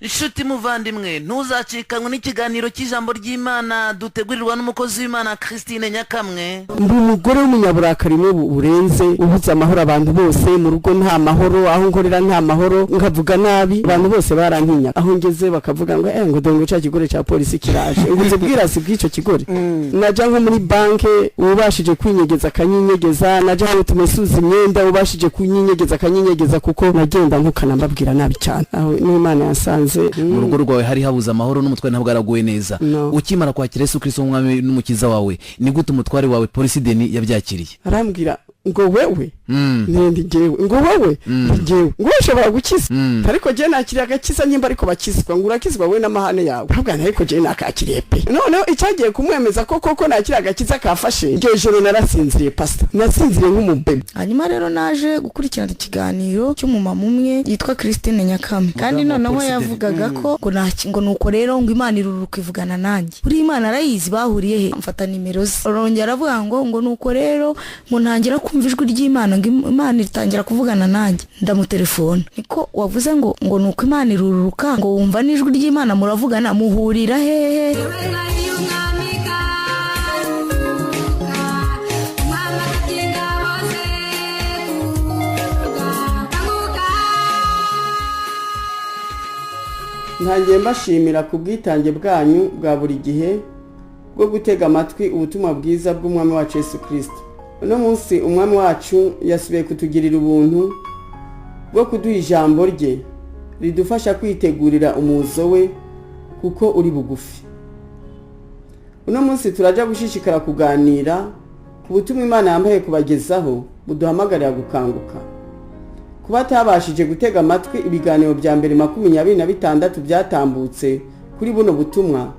inshuti muvandimwe ntuzacikanywe n'ikiganiro cy'ijambo ry'Imana dutegurirwa n'umukozi w'Imana Christine Nyakamwe. Ndi umugore w'umunyaburakari burenze ubuze amahoro abantu bose mu rugo nta mahoro, aho nkorera nta mahoro, nkavuga nabi abantu bose barantinya, aho ngeze bakavuga ngo dongo cya kigore cya polisi kiraje nguze bwirasi bw'icyo kigore. Naja nko muri banke ubashije kwinyegeza kanyinyegeza, naja aho tumesuza imyenda ubashije kunyinyegeza kanyinyegeza kuko nagenda ntukanambabwira nabi cyane. Aho n'Imana yasanze mu rugo rwawe hari habuze amahoro n'umutware ntabwo araguye neza. Ukimara kwakira Yesu Kristo umwami n'umukiza wawe, ni gute umutware wawe polisi deni yabyakiriye? Arambwira ngo wewe ndi jewe, ngo wewe jewe, ngo ushobora gukiza, ariko je nakiriye agakiza nyimba ariko bakizwa, ngo urakizwa we n'amahane yawe. Ntabwo ariko je nakakiriye pe. None icyagiye kumwemeza koko nakiriye agakiza kafashe, iryo joro narasinziriye pastor, nasinziriye nk'umubebe. Hanyuma rero naje gukurikirana ikiganiro cy'umumama umwe yitwa Christine Nyakamwe, kandi noneho yavugaga ko ngo nuko rero ngo Imana iruruka ivugana nanjye. Buri Imana arayizi bahuriye he, mfata nimero ze. Arongera aravuga ngo nuko rero ngo ntangira kumva ijwi ry'Imana, ngo Imana itangira kuvugana nanjye. Ndamutelefone, niko wavuze ngo nuko Imana iruruka, ngo wumva n'ijwi ry'Imana muravugana, muhurira hehe? Ntangiye mbashimira ku bwitange bwanyu bwa buri gihe bwo gutega amatwi ubutumwa bwiza bw'umwami wacu Yesu Kristo. Uno munsi umwami wacu yasubiye kutugirira ubuntu bwo kuduha ijambo rye ridufasha kwitegurira umuzo we kuko uri bugufi. Uno munsi turaja gushishikara kuganira ku butumwa Imana yambaye kubagezaho buduhamagarira gukanguka. Kuba tabashije gutega amatwi ibiganiro bya mbere 26 byatambutse kuri buno butumwa,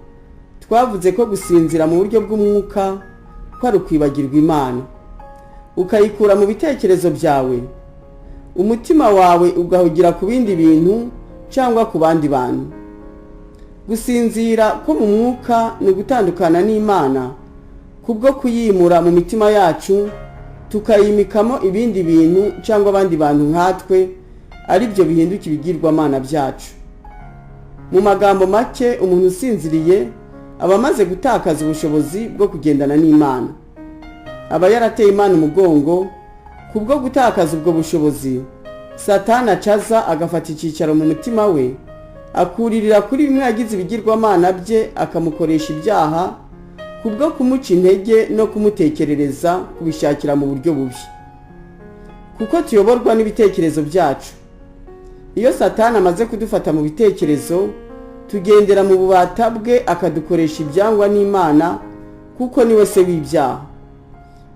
twavuze ko gusinzira mu buryo bw'umwuka kwari kwibagirwa Imana, ukayikura mu bitekerezo byawe, umutima wawe ugahugira ku bindi bintu cyangwa ku bandi bantu. Gusinzira ko mu mwuka ni ugutandukana n'Imana kubwo kuyimura mu mitima yacu, tukayimikamo ibindi bintu cyangwa abandi bantu nkatwe, ari byo bihinduka ibigirwamana byacu. Mu magambo make, umuntu usinziriye aba amaze gutakaza ubushobozi bwo kugendana n'Imana, aba yarateye Imana umugongo. Kubwo gutakaza ubwo bushobozi, Satani acaza agafata icyicaro mu mutima we, akuririra kuri bimwe yagize ibigirwamana bye, akamukoresha ibyaha kubwo kumuca intege no kumutekerereza kubishakira mu buryo bubi. Kuko tuyoborwa n'ibitekerezo byacu, iyo Satani amaze kudufata mu bitekerezo, tugendera mu bubata bwe akadukoresha ibyangwa n'Imana, kuko niwe se w'ibyaha.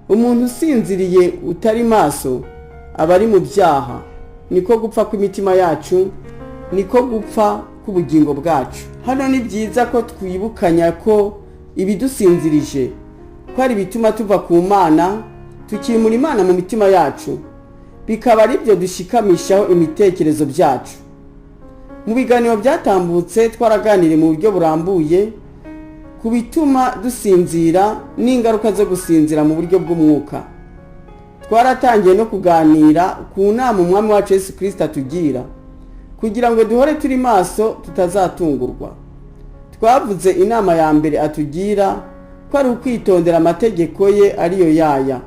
Umuntu usinziriye utari maso aba ari mu byaha. Niko gupfa kw'imitima yacu, niko gupfa k'ubugingo bwacu. Hano ni byiza ko twibukanya ko ibidusinzirije ko ari bituma tuva ku Mana, tukimura Imana mu mitima yacu, bikaba ari byo dushikamishaho imitekerezo byacu. Mu biganiro byatambutse twaraganiriye mu buryo burambuye ku bituma dusinzira n'ingaruka zo gusinzira mu buryo bw'umwuka. Twaratangiye no kuganira ku nama umwami wacu Yesu Kristo atugira kugira ngo duhore turi maso tutazatungurwa. Twavuze inama ya mbere atugira ko ari ukwitondera amategeko ye, ariyo yaya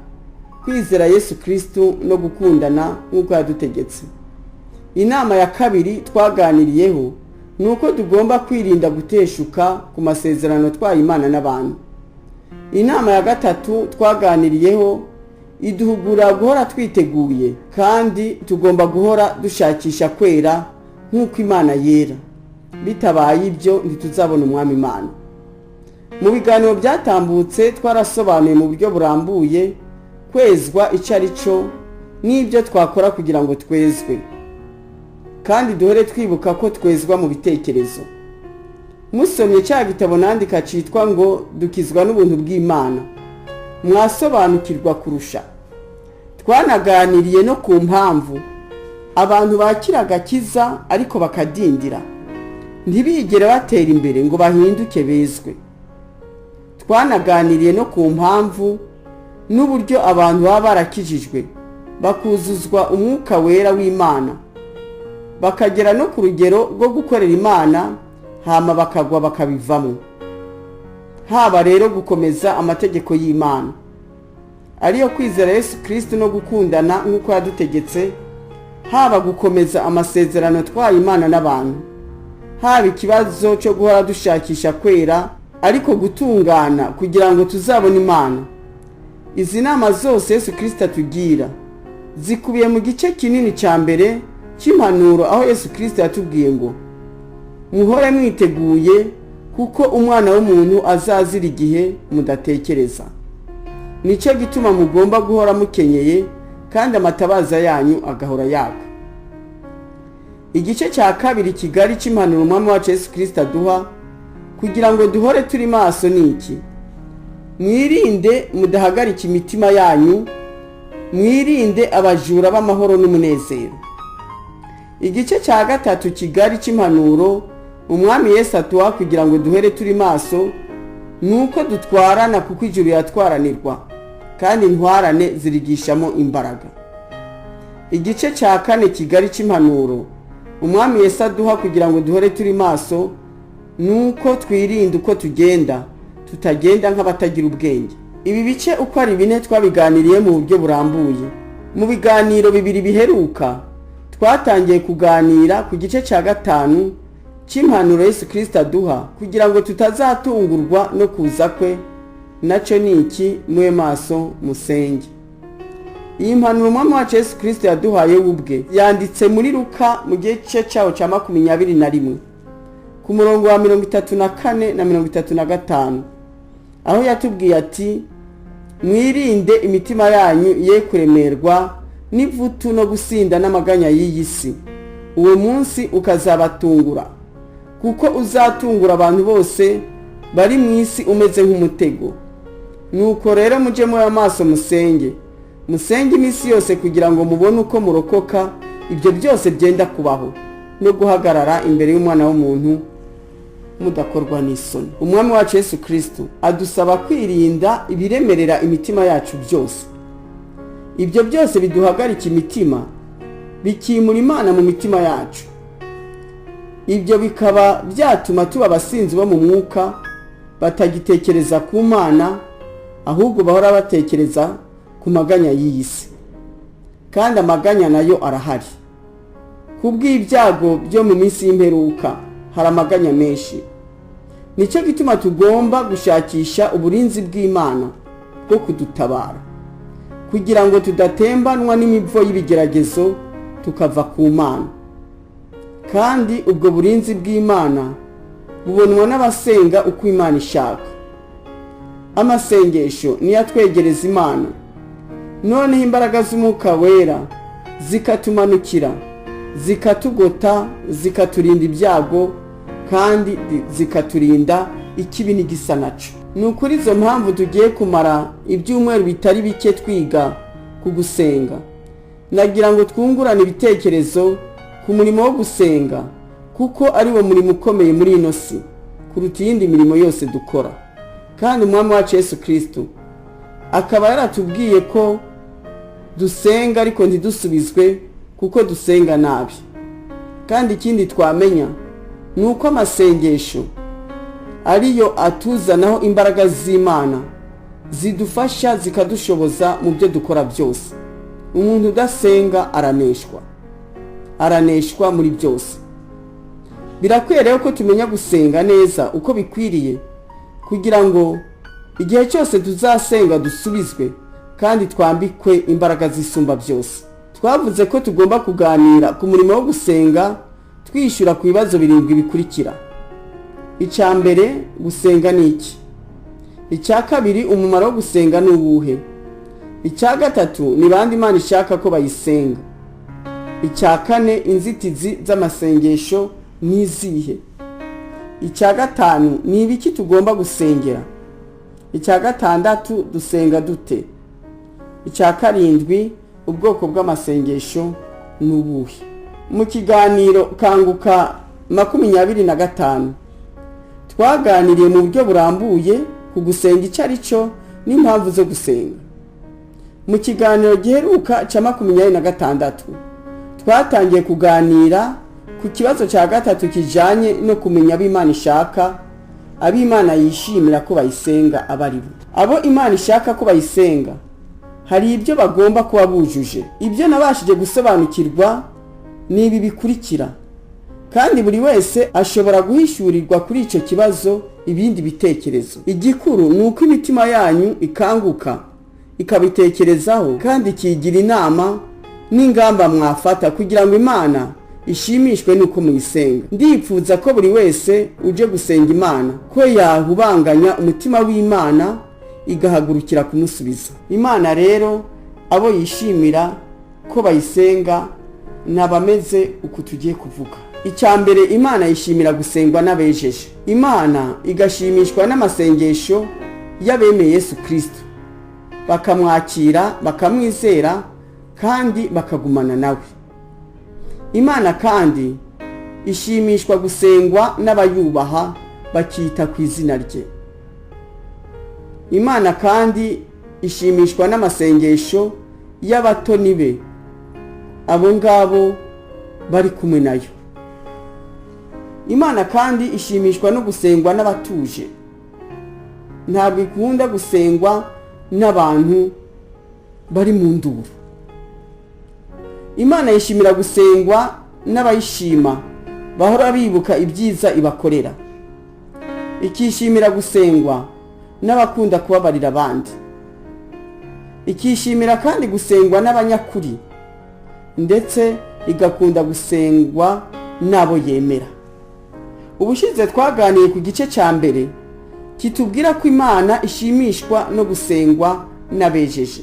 kwizera Yesu Kristo no gukundana nk'uko yadutegetse. Inama ya kabiri twaganiriyeho nuko tugomba kwirinda guteshuka ku masezerano twaye Imana n'abantu. Inama ya gatatu twaganiriyeho iduhugura guhora twiteguye, kandi tugomba guhora dushakisha kwera nk'uko Imana yera. Bitabaye ibyo ntituzabona umwami Imana. Mu biganiro byatambutse twarasobanuye mu buryo burambuye kwezwa icyo ari cyo n'ibyo twakora kugira ngo twezwe, kandi duhore twibuka ko twezwa mu bitekerezo. Musomye cya gitabo nandika cyitwa ngo dukizwa n'ubuntu bw'Imana, mwasobanukirwa kurusha. Twanaganiriye no ku mpamvu abantu bakira agakiza ariko bakadindira, ntibigere batera imbere ngo bahinduke bezwe. Twanaganiriye no ku mpamvu n'uburyo abantu baba barakijijwe bakuzuzwa umwuka wera w'Imana, bakagera no ku rugero rwo gukorera Imana hama bakagwa bakabivamo. Haba rero gukomeza amategeko y'Imana ariyo kwizera Yesu Kristo no gukundana nk'uko yadutegetse, haba gukomeza amasezerano twaye Imana n'abantu, haba ikibazo cyo guhora dushakisha kwera ariko gutungana kugira ngo tuzabone Imana. Izi nama zose Yesu Kristo atugira zikubiye mu gice kinini cya mbere cy'impanuro, aho Yesu Kristo yatubwiye ngo muhore mwiteguye kuko umwana w'umuntu azazira igihe mudatekereza. Nicyo gituma mugomba guhora mukenyeye kandi amatabaza yanyu agahora yaka. Igice cya kabiri kigari cy'impanuro umwami wacu Yesu Kristo aduha kugira ngo duhore turi maso ni iki: mwirinde mudahagarika imitima yanyu, mwirinde abajura b'amahoro n'umunezero. Igice cya gatatu kigari cy'impanuro umwami Yesu aduha kugira ngo duhere turi maso nuko dutwarana kuko ijuru yatwaranirwa kandi intwarane zirigishamo imbaraga. Igice cya kane kigari cy'impanuro umwami Yesu aduha kugira ngo duhore turi maso nuko twirinde uko tugenda, tutagenda nk'abatagira ubwenge. Ibi bice uko ari bine twabiganiriye mu buryo burambuye. Mu biganiro bibiri biheruka twatangiye kuganira ku gice cya gatanu cy'impanuro Yesu Kristo aduha kugira ngo tutazatungurwa no kuza kwe, nacyo ni iki: mube maso musenge. Iyi mpanuro umwami wacu Yesu Kristo yaduhaye ubwe yanditse muri Luka mu gice cyawo cya 21 ku murongo wa 34 na 35, aho yatubwiye ati mwirinde imitima yanyu ye kuremerwa n'ivutu no gusinda n'amaganya y'iyi si, uwo munsi ukazabatungura kuko uzatungura abantu bose bari mu isi umeze nk'umutego. Nuko rero muje mu amaso musenge iminsi yose kugira ngo mubone uko murokoka ibyo byose byenda kubaho no guhagarara imbere y'umwana w'umuntu mudakorwa n'isoni. Umwami wacu Yesu Kristo adusaba kwirinda ibiremerera imitima yacu byose. Ibyo byose biduhagarika imitima, bikimura Imana mu mitima yacu. Ibyo bikaba byatuma tuba abasinzi bo mu mwuka, batagitekereza ku Mana ahubwo bahora batekereza ku maganya y'iyi si. Kandi amaganya nayo arahari. Kubw'ibyago byo mu minsi y'imperuka hari amaganya menshi. Nicyo gituma tugomba gushakisha uburinzi bw'Imana bwo kudutabara kugira ngo tudatembanwa n'imivo y'ibigeragezo tukava ku Mana. Kandi ubwo burinzi bw'Imana bubonwa n'abasenga uko Imana ishaka. Amasengesho niyo atwegereza Imana, noneho imbaraga z'Umwuka Wera zikatumanukira, zikatugota, zikaturinda ibyago kandi zikaturinda ikibi n'igisa naco. Nukuri izo mpamvu tugiye kumara ibyumweru bitari bike twiga ku gusenga. Nagira ngo twungurane ibitekerezo ku murimo wo gusenga kuko ari wo murimo ukomeye muri ino si kuruta iyindi mirimo yose dukora. Kandi umwami wacu Yesu Kristo akaba yaratubwiye ko dusenga ariko ntidusubizwe kuko dusenga nabi. Kandi ikindi twamenya nuko amasengesho ariyo atuzanaho imbaraga z'Imana zidufasha zikadushoboza mu byo dukora byose. Umuntu udasenga araneshwa muri byose. Birakwiye rero ko tumenya gusenga neza uko bikwiriye kugira ngo igihe cyose tuzasenga dusubizwe kandi twambikwe imbaraga zisumba byose. Twavuze ko tugomba kuganira ku murimo wo gusenga twishyura ku bibazo 7 bikurikira. Icya mbere, gusenga ni iki? Icya kabiri, umumaro wo gusenga ni uwuhe? Icya gatatu, ni bande Imana ishaka ko bayisenga? Icya kane, inzitizi z'amasengesho ni izihe? Icya gatanu, ni ibiki tugomba gusengera? Icya gatandatu, dusenga dute? Icya karindwi, ubwoko bw'amasengesho ni ubuhe? Mu kiganiro Kanguka 25 twaganiriye mu buryo burambuye ku gusenga icyo ari cyo n'impamvu zo gusenga. Mu kiganiro giheruka cya 26 twatangiye kuganira ku kibazo cya gatatu kijanye no kumenya abo Imana ishaka, abo Imana yishimira ko bayisenga abaribo. Abo Imana ishaka ko bayisenga hari ibyo bagomba kuba bujuje. Ibyo nabashije gusobanukirwa ni ibi bikurikira, kandi buri wese ashobora guhishurirwa kuri icyo kibazo ibindi bitekerezo. Igikuru ni uko imitima yanyu ikanguka ikabitekerezaho kandi ikigira inama n'ingamba mwafata kugira ngo Imana ishimishwe nuko muyisenga. Ndipfuza ko buri wese uje gusenga Imana ko yahubanganya umutima w'Imana igahagurukira kumusubiza. Imana rero abo yishimira ko bayisenga nabameze uko tugiye kuvuga. Icyambere, Imana yishimira gusengwa n'abejeje. Imana igashimishwa n'amasengesho y'abemeye Yesu Kristo, bakamwakira, bakamwizera kandi bakagumana nawe. Imana kandi ishimishwa gusengwa n'abayubaha bakita ku izina rye. Imana kandi ishimishwa n'amasengesho y'abatoni be, abo ngabo bari kumwe nayo. Imana kandi ishimishwa no gusengwa n'abatuje, ntabwo ikunda gusengwa n'abantu bari mu nduru. Imana yishimira gusengwa n'abayishima bahora bibuka ibyiza ibakorera. Ikishimira gusengwa n'abakunda kubabarira abandi. Ikishimira kandi gusengwa n'abanyakuri, ndetse igakunda gusengwa n'abo yemera. Ubushize twaganiye ku gice cya mbere kitubwira ko Imana ishimishwa no gusengwa n'abejeje.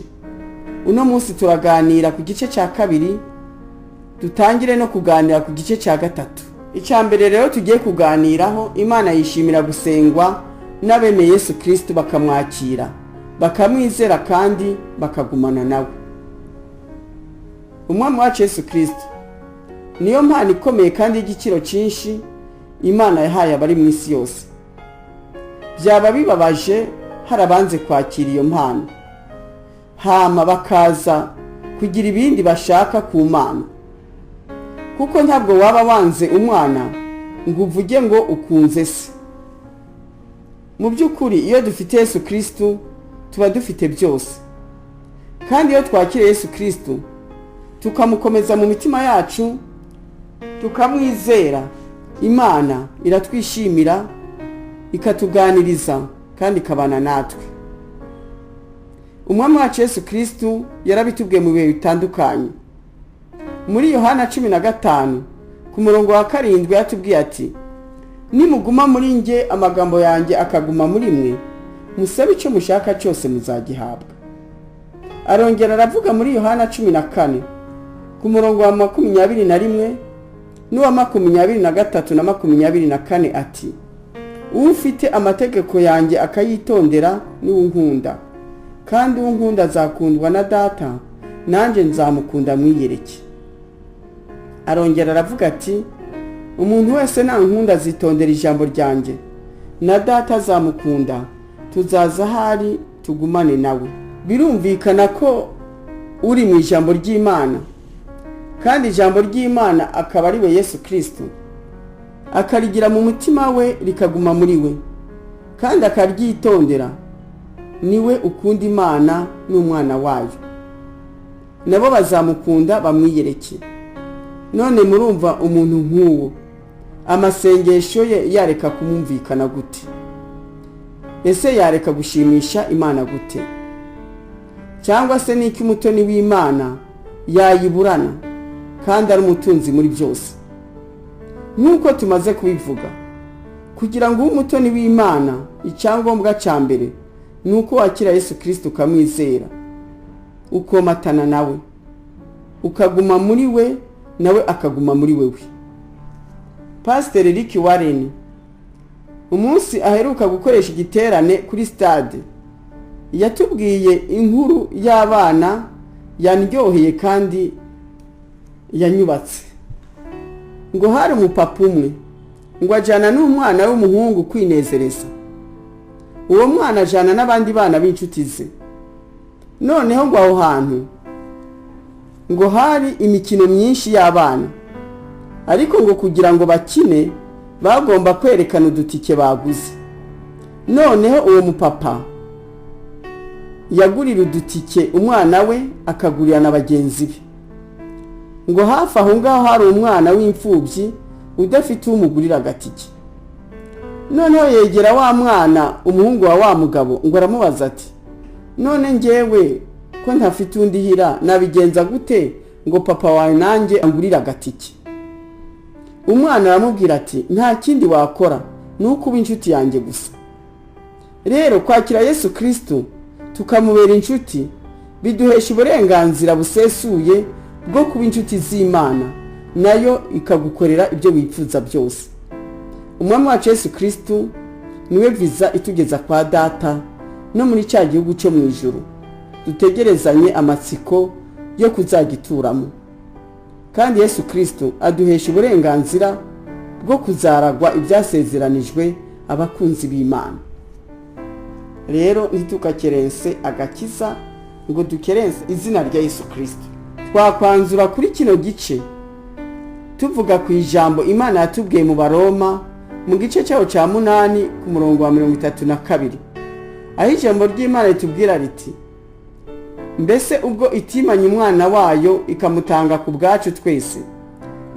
Uno munsi turaganira ku gice cya kabiri, dutangire no kuganira ku gice cya gatatu. Icya mbere rero tugiye kuganiraho, Imana yishimira gusengwa n'abemeye Yesu Kristo bakamwakira, bakamwizera kandi bakagumana nawe. Umwami wacu Yesu Kristo niyo mpano ikomeye kandi y'igiciro cyinshi Imana yahaye abari mu isi yose. Byaba bibabaje harabanze kwakira iyo mpano hama bakaza kugira ibindi bashaka ku Mana, kuko ntabwo waba wanze umwana ngo uvuge ngo ukunze se. Mu by'ukuri iyo dufite Yesu Kristo tuba dufite byose, kandi iyo twakira Yesu Kristo tukamukomeza mu mitima yacu tukamwizera, Imana iratwishimira, ikatuganiriza kandi ikabana natwe. Umwami wacu Yesu Kristo yarabitubwiye mu bihe bitandukanye. Muri Yohana 15 ku murongo wa 7 yatubwiye ati, nimuguma muri nge amagambo yanjye akaguma muri mwe, musabe icyo mushaka cyose muzagihabwa. Arongera aravuga muri Yohana 14 ku murongo wa 21 n'uwa 23 na 24 ati, ufite amategeko yanjye akayitondera ni unkunda, kandi unkunda azakundwa na Data, nanjye nzamukunda mwiyereke. Arongera aravuga ati, umuntu wese nankunda azitondera ijambo ryanjye, na Data azamukunda, tuzaza ahari tugumane nawe. Birumvikana ko uri mu ijambo ry'Imana, kandi ijambo ry'Imana akaba ari we Yesu Kristo, akarigira mu mutima we rikaguma muri we, kandi akaryitondera. Niwe ukunda Imana n'umwana wayo, nabo bazamukunda bamwiyereke. None murumva umuntu nk'uwo amasengesho ye yareka kumumvikana gute? Ese yareka gushimisha Imana gute? Cyangwa se niki umutoni w'Imana yayiburana kandi ari umutunzi muri byose? Nk'uko tumaze kubivuga, kugira ngo umutoni w'Imana icyangombwa cya mbere nuko wakira Yesu Kristo ukamwizera, ukomatana nawe, ukaguma muri we nawe akaguma muri wewe. Pastor Rick Warren umunsi aheruka gukoresha igiterane kuri stade yatubwiye inkuru y'abana yanryoheye kandi yanyubatse. Ngo hari umupapa umwe ngo ajana n'umwana w'umuhungu kwinezereza. Uwo mwana ajana n'abandi bana b'inshuti ze. Noneho ngo aho hantu ngo hari imikino myinshi y'abana, ariko ngo kugira ngo bakine bagomba kwerekana udutike baguze. Noneho uwo mupapa yagurira udutike umwana we akagurira na bagenzi be. Ngo hafi aho ngaho hari umwana w'imfubyi udafite umugurira agatike. Noneho yegera wa mwana, umuhungu wa mugabo, ngo aramubaza ati, none njyewe ko ntafite undi hira nabigenza gute ngo papa wawe nanjye angurira agatike? Umwana aramubwira ati, nta kindi wakora nuko uba inshuti yanjye gusa. Rero kwakira Yesu Kristo tukamubera inshuti biduhesha uburenganzira busesuye bwo kuba inshuti z'Imana, nayo ikagukorera ibyo wifuza byose. Umwami wacu Yesu Kristo niwe viza itugeza kwa Data no muri cya gihugu cyo mu ijuru dutegerezanye amatsiko yo kuzagituramo. Kandi Yesu Kristo aduhesha uburenganzira bwo kuzaragwa ibyasezeranijwe abakunzi b'Imana. Rero ntitukakerense agakiza ngo dukerense izina rya Yesu Kristo. Twakwanzura kuri kino gice tuvuga ku ijambo Imana yatubwiye mu Baroma mu gice cyaho cya 8 ku murongo wa 32, aho ijambo ry'Imana ritubwira riti, mbese ubwo itimanye umwana wayo ikamutanga ku bwacu twese,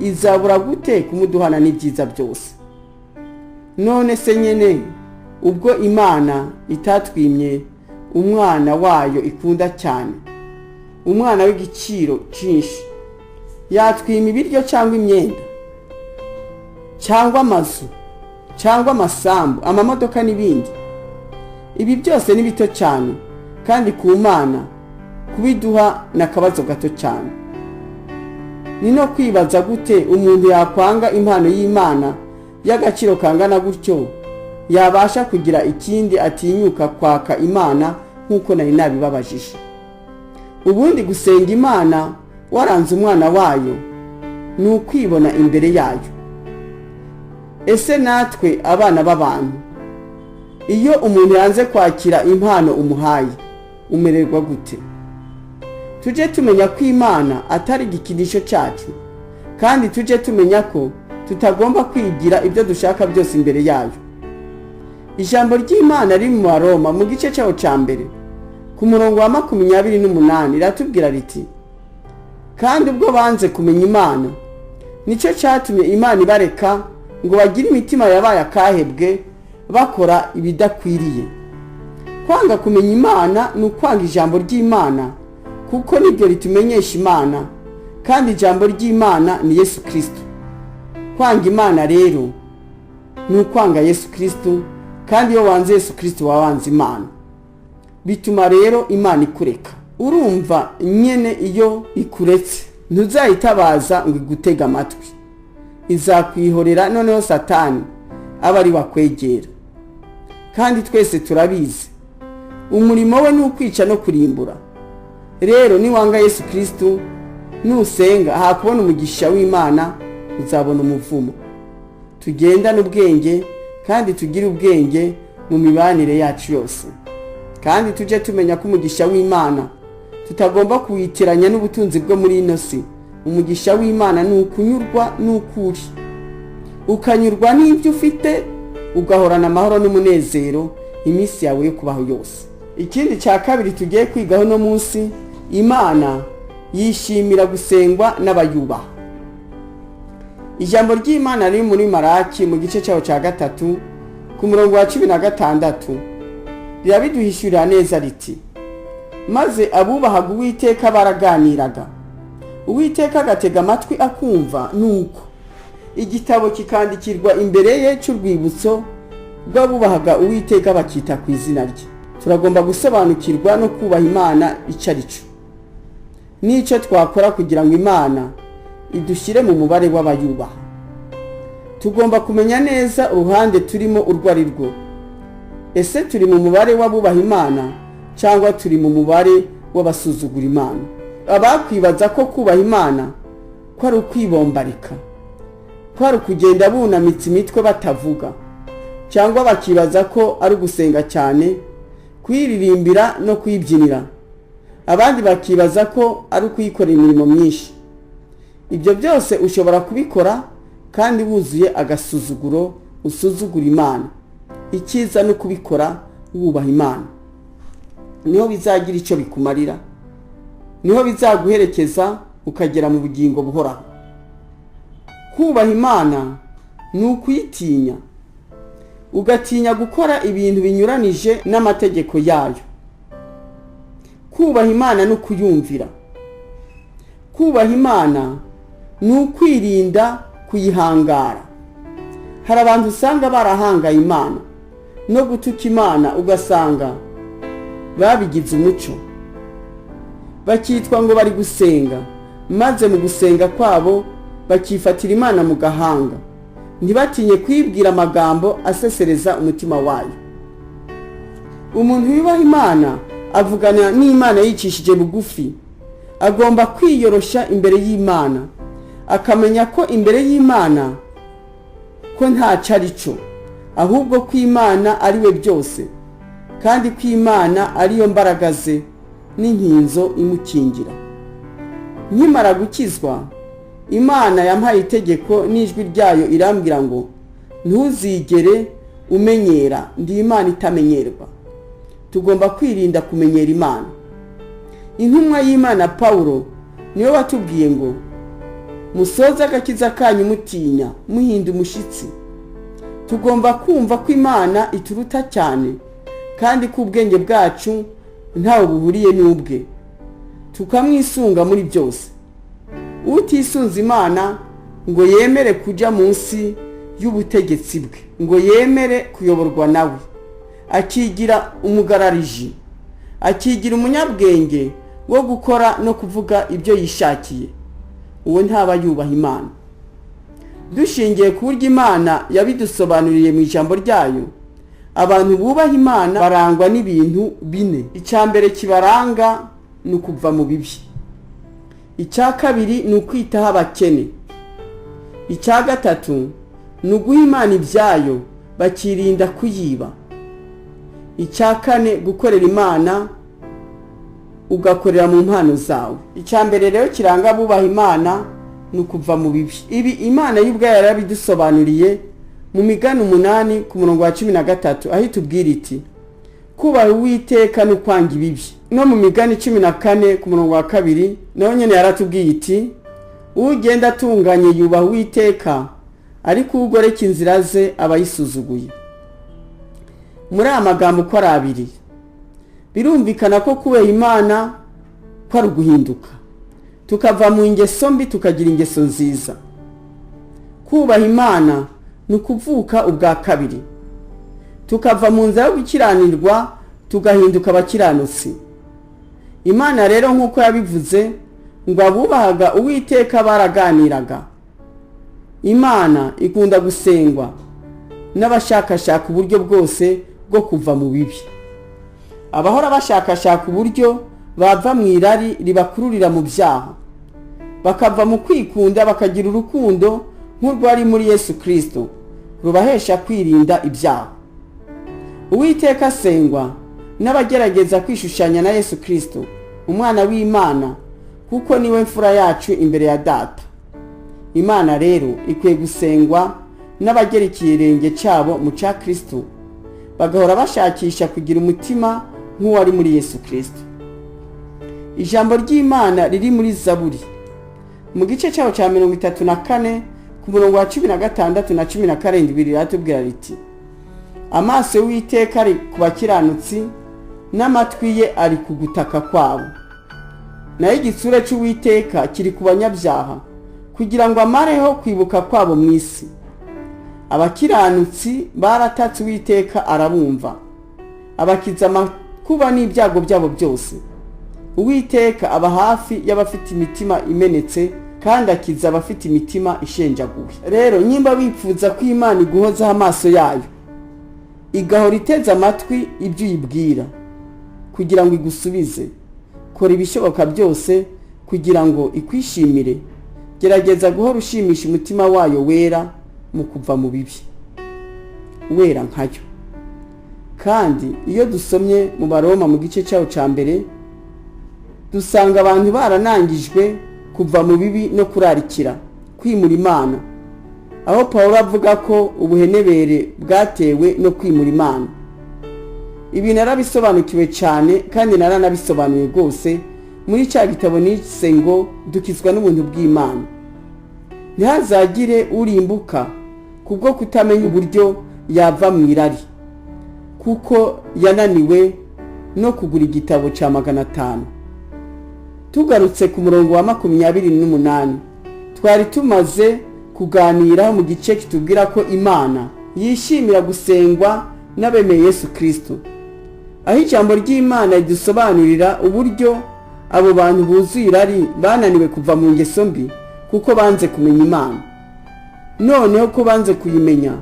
izabura gute kumuduhana n'ibyiza byose? None se nyene ubwo Imana itatwimye umwana wayo ikunda cyane, umwana w'igiciro cyinshi, yatwima ibiryo cyangwa imyenda cyangwa amazu cyangwa amasambu, amamodoka n'ibindi? Ibi byose ni bito cyane, kandi ku Mana kubiduha n'akabazo gato cyane. Ni no kwibaza gute umuntu yakwanga impano y'Imana y'agaciro kangana gutyo yabasha kugira ikindi atinyuka kwaka Imana nk'uko nari nabibabajije. Ubundi gusenga Imana waranze umwana wayo ni ukwibona imbere yayo. Ese natwe abana b'abantu, iyo umuntu yanze kwakira impano umuhaye umererwa gute? Tujye tumenya ko Imana atari igikinisho cyacu, kandi tujye tumenya ko tutagomba kwigira ibyo dushaka byose imbere yayo. Ijambo ry'Imana riri mu Baroma mu gice cyaho cya mbere ku murongo wa 28 riratubwira riti, kandi ubwo banze kumenya Imana nicyo cyatumye Imana ibareka ngo bagire imitima yabaye akahebwe bakora ibidakwiriye. Kwanga kumenya Imana ni ukwanga ijambo ry'Imana, kuko nibyo ritumenyesha Imana, kandi ijambo ry'Imana ni Yesu Kristo. Kwanga Imana rero ni ukwanga Yesu Kristo, kandi iyo wanze Yesu Kristo wawanze Imana. Bituma rero Imana ikureka. Urumva nyene iyo ikuretse ntuzayitabaza ngo igutega amatwi, izakwihorera, noneho Satani aba ari wakwegera. Kandi twese turabizi umurimo we ni ukwica no kurimbura. Rero niwanga Yesu Kristo nusenga hakubona umugisha w'Imana, uzabona umuvumo. Tugendane ubwenge kandi tugire ubwenge mu mibanire yacu yose, kandi tujye tumenya ko umugisha w'Imana tutagomba kuwitiranya n'ubutunzi bwo muri ino si. Umugisha w'Imana ni ukunyurwa n'ukuri, ukanyurwa n'ibyo ufite, ugahorana amahoro n'umunezero iminsi yawe yo kubaho yose. Ikindi cya kabiri tugiye kwigaho no munsi, Imana yishimira gusengwa n'abayubaha. Ijambo ry'Imana riri muri Malaki mu gice cyaho cya 3 ku murongo wa 16 rirabiduhishurira neza riti, maze abubahaga Uwiteka baraganiraga, Uwiteka agatega amatwi akumva, nuko igitabo kikandikirwa imbere ye cy'urwibutso rw'abubahaga Uwiteka bakita ku izina rye. Turagomba gusobanukirwa no kubaha Imana icarico, n'icyo twakora kugira ngo Imana idushyire mu mubare w'abayubaha. Tugomba kumenya neza uruhande turimo urwo ari rwo. Ese turi mu mubare w'abubaha Imana cyangwa turi mu mubare w'abasuzugura Imana? Abakwibaza ko kubaha Imana ko ari ukwibombarika, ko ari kugenda bunamitse imitwe batavuga, cyangwa bakibaza ko ari gusenga cyane, kwiririmbira no kwibyinira, abandi bakibaza ko ari ukuyikorera imirimo myinshi. Ibyo byose ushobora kubikora kandi wuzuye agasuzuguro, usuzugura Imana. Icyiza no kubikora wubaha Imana, niho bizagira icyo bikumarira, niho bizaguherekeza ukagera mu bugingo buhoraho. Kubaha Imana ni ukuyitinya, ugatinya gukora ibintu binyuranije n'amategeko yayo. Kubaha Imana no kuyumvira. Kubaha Imana ni ukwirinda kuyihangara. Hari abantu usanga barahangaye Imana no gutuka Imana, ugasanga babigize umuco, bakitwa ngo bari gusenga, maze mu gusenga kwabo bakifatira Imana mu gahanga, ntibatinye kwibwira amagambo asesereza umutima wayo. Umuntu yubaha Imana avugana n'Imana yicishije bugufi, agomba kwiyorosha imbere y'Imana, akamenya ko imbere y'Imana ko ntaco arico, ahubwo ko Imana ari we byose, kandi ko Imana ariyo mbaraga ze n'inkinzo imukingira. Nkimara gukizwa, Imana yampaye itegeko n'ijwi ryayo irambwira ngo ntuzigere umenyera, ndi Imana itamenyerwa. Tugomba kwirinda kumenyera Imana. Intumwa y'Imana Paulo niwe watubwiye ngo musoze agakiza kanyu mutinya, muhinda umushitsi. Tugomba kumva ko Imana ituruta cyane kandi ko ubwenge bwacu ntawe buhuriye n'ubwe, tukamwisunga muri byose. Utisunze Imana ngo yemere kuja munsi y'ubutegetsi bwe, ngo yemere kuyoborwa nawe, akigira umugarariji, akigira umunyabwenge wo gukora no kuvuga ibyo yishakiye, uwo ntaba yubaha Imana. Dushingiye ku buryo Imana yabidusobanuriye mu ijambo ryayo, abantu bubaha Imana barangwa n'ibintu bine. Icya mbere kibaranga ni ukuva mu bibi. Icya kabiri ni ukwitaho abakene. Icya gatatu ni uguha Imana ibyayo bakirinda kuyiba. Icya kane gukorera Imana ugakorera mu mpano zawe. Icya mbere rero kiranga abubaha Imana ni ukuva mu bibi. Ibi Imana y'ubwayo yarabidusobanuriye mu Migani 8 ku murongo wa 13, aho itubwira iti kubaha Uwiteka no kwanga ibibi. No mu Migani 14 ku murongo wa 2 naho nyene yaratubwiye iti ugenda atunganye yubaha Uwiteka, ariko ugoreka inzira ze abayisuzuguye. Muri aya magambo ko ari abiri, birumvikana ko kubaha Imana ko ari uguhinduka, tukava mu ingeso mbi tukagira ingeso nziza. Kubaha Imana ni ukuvuka ubwa kabiri, tukava mu nzira yo gukiranirwa tugahinduka abakiranutsi. Imana rero nk'uko yabivuze ngo abubahaga Uwiteka baraganiraga. Imana ikunda gusengwa n'abashakashaka uburyo bwose bwo kuva mu bibi. Abahora bashakashaka uburyo bava mu irari ribakururira mu byaha, bakava mu kwikunda bakagira urukundo nk'urwari muri Yesu Kristo rubahesha kwirinda ibyaha. Uwiteka asengwa n'abagerageza kwishushanya na Yesu Kristo, umwana w'Imana, kuko niwe mfura yacu imbere ya Data. Imana rero ikwiye gusengwa n'abagera ikirenge cyabo mu cya Kristo, bagahora bashakisha kugira umutima nk'uwari muri Yesu Kristo. Ijambo ry'Imana riri muri Zaburi mu gice cyaho cya 34 ku murongo wa 16 na 17 riratubwira riti amaso y'Uwiteka ari ku bakiranutsi n'amatwi ye ari ku gutaka kwabo, naho igitsure cy'Uwiteka kiri ku banyabyaha kugira ngo amareho kwibuka kwabo mu isi. Abakiranutsi baratatse Uwiteka arabumva, abakiza amakuba n'ibyago byabo byose. Uwiteka aba hafi y'abafite imitima imenetse kandi akiza abafite imitima ishenjaguwe. Rero nyimba wipfuza ko Imana iguhozaho amaso yayo, igahora iteze amatwi ibyo uyibwira kugira ngo igusubize, kora ibishoboka byose kugira ngo ikwishimire. Gerageza guhora ushimisha umutima wayo wera mu kuva mu bibi, wera nkayo. Kandi iyo dusomye mu Baroma mu gice cyaho cya mbere dusanga abantu baranangijwe kuva mu bibi no kurarikira kwimura Imana, aho Pawulo avuga ko ubuhenebere bwatewe no kwimura Imana. Ibi narabisobanukiwe cyane kandi naranabisobanuye rwose muri cya gitabo nise ngo dukizwa n'ubuntu bw'Imana. Ntihazagire urimbuka kubwo kutamenya uburyo yava mu irari, kuko yananiwe no kugura igitabo cya 500. Tugarutse ku murongo wa 28, twari tumaze kuganira mu gice kitubwira ko Imana yishimira gusengwa n'abemeye Yesu Kristo, aho ijambo ry'Imana ridusobanurira uburyo abo bantu buzuye irari bananiwe kuva mu ngeso mbi kuko banze kumenya Imana. Noneho ko banze kuyimenya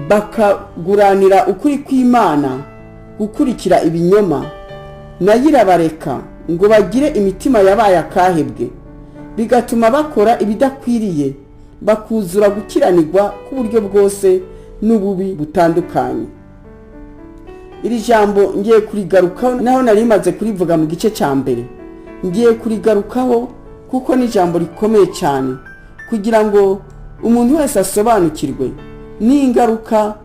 bakaguranira ukuri kw'Imana gukurikira ibinyoma, nayo irabareka ngo bagire imitima yabaye akahebwe, bigatuma bakora ibidakwiriye, bakuzura gukiranirwa k'uburyo bwose n'ububi butandukanye. Iri jambo ngiye kurigarukaho, naho narimaze kurivuga mu gice cya mbere. Ngiye kurigarukaho kuko ni ijambo rikomeye cyane, kugira ngo umuntu wese asobanukirwe n'ingaruka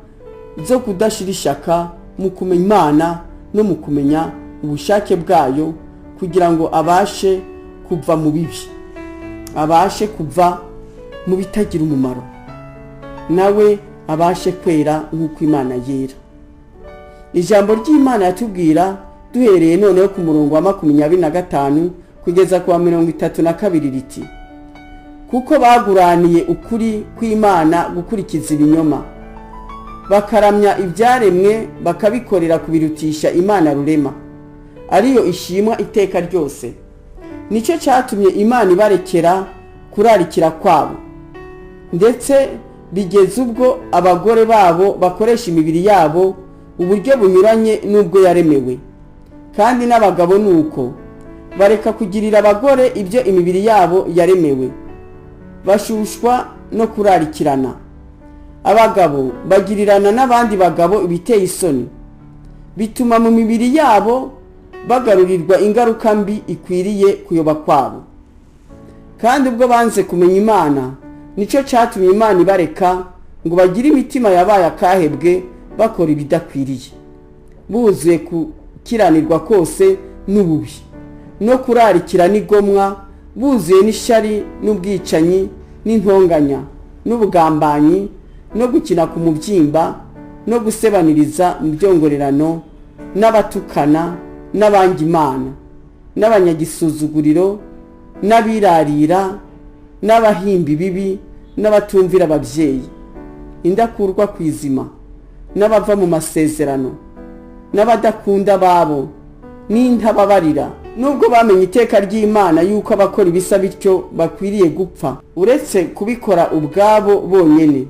zo kudashira ishaka mu kumenya Imana no mu kumenya ubushake bwayo, kugira ngo abashe kuva mu bibi, abashe kuva mu bitagira umumaro, nawe abashe kwera nk'uko Imana yera. Ijambo ry'Imana yatubwira duhereye noneho ku murongo wa 25 kugeza ku wa 32 riti: kuko baguraniye ukuri kw'Imana gukurikiza ibinyoma, bakaramya ibyaremwe bakabikorera kubirutisha Imana rurema, ariyo ishimwa iteka ryose. Nicyo cyatumye Imana ibarekera kurarikira kwabo, ndetse bigeze ubwo abagore babo bakoresha imibiri yabo uburyo bunyuranye n'ubwo yaremewe, kandi n'abagabo nuko bareka kugirira abagore ibyo imibiri yabo yaremewe, bashushwa no kurarikirana. Abagabo bagirirana n'abandi bagabo ibiteye isoni, bituma mu mibiri yabo bagarurirwa ingaruka mbi ikwiriye kuyoba kwabo. Kandi ubwo banze kumenya Imana, nicyo cyatumye Imana ibareka ngo bagire imitima yabaye akahebwe, bakora ibidakwiriye, buzuye kukiranirwa kose n'ububi no kurarikira n'igomwa, buzuye n'ishari n'ubwicanyi n'intonganya n'ubugambanyi no gukina ku mubyimba no gusebaniriza mu byongorerano, n'abatukana, n'abanga Imana, n'abanyagisuzuguriro, n'abirarira, n'abahimba ibibi, n'abatumvira ababyeyi, indakurwa kwizima, n'abava mu masezerano, n'abadakunda babo, n'intababarira. Nubwo bamenye iteka ry'Imana yuko abakora ibisa bityo bakwiriye gupfa, uretse kubikora ubwabo bonyene,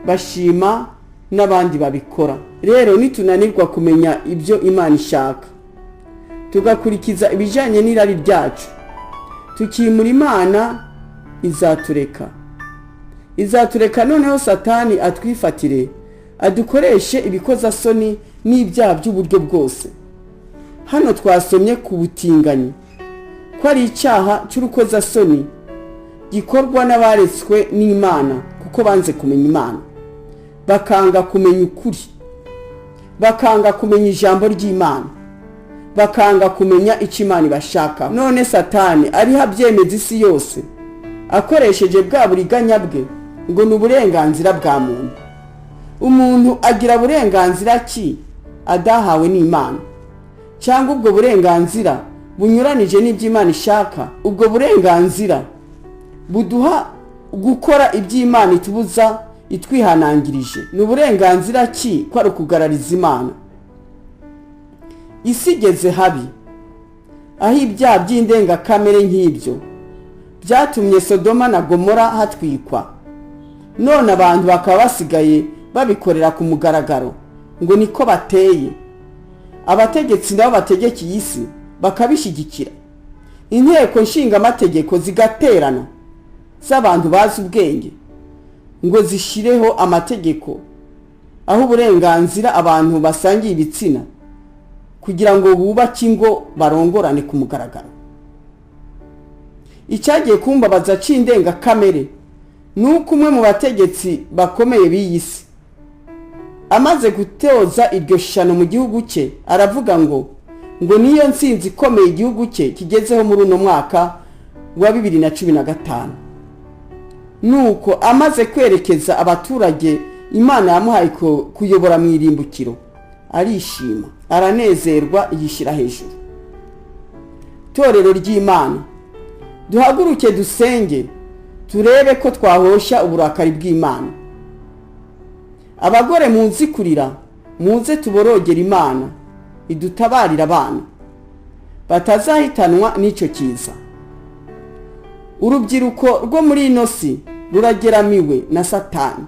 bashima n'abandi babikora. Rero nitunanirwa kumenya ibyo Imana ishaka, tugakurikiza ibijanye n'irari ryacu, tukimura Imana, izatureka noneho Satani atwifatire, adukoreshe ibikozasoni n'ibyaha by'uburyo bwose. Hano twasomye ku butinganyi ko ari icyaha cy'urukozasoni gikorwa n'abaretswe n'Imana kuko banze kumenya Imana, bakanga kumenya ukuri, bakanga kumenya ijambo ry'Imana, bakanga kumenya icyo Imana ibashaka. None Satani ariho abyemeza isi yose akoresheje bwa buriganya bwe ngo ni uburenganzira bwa muntu. Umuntu agira burenganzira ki adahawe n'Imana? Cyangwa ubwo burenganzira bunyuranije n'iby'Imana ishaka? Ubwo burenganzira buduha gukora iby'Imana itubuza itwihanangirije. Ni uburenganzira ki ko ari ukugarariza Imana? Isi igeze habi, aho ibyaha by'indengakamere nk'ibyo byatumye Sodoma na Gomora hatwikwa. None abantu bakaba basigaye babikorera ku mugaragaro ngo niko bateye. Abategetsi nabo bategeka iyi si bakabishyigikira. Inteko nshinga amategeko zigaterana z'abantu bazi ubwenge ngo zishireho amategeko aho uburenganzira abantu basangiye ibitsina kugira ngo bubake ingo barongorane ku mugaragaro. icyagiye kumbabaza c'indengakamere nuko umwe mu bategetsi bakomeye b'iyi si amaze gutoza iryo shano mu gihugu cye aravuga ngo niyo ntsinzi ikomeye igihugu cye kigezeho muri uno mwaka wa 2015. nuko amaze kwerekeza abaturage Imana yamuhaye kuyobora mu irimbukiro arishima aranezerwa yishira hejuru. Torero ry'Imana, duhaguruke dusenge turebe ko twahosha uburakari bw'Imana. Abagore munzi kurira, muze tuborogera Imana idutabarira abana batazahitanwa n'ico kiza. Urubyiruko rwo muri ino si rurageramiwe na Satani.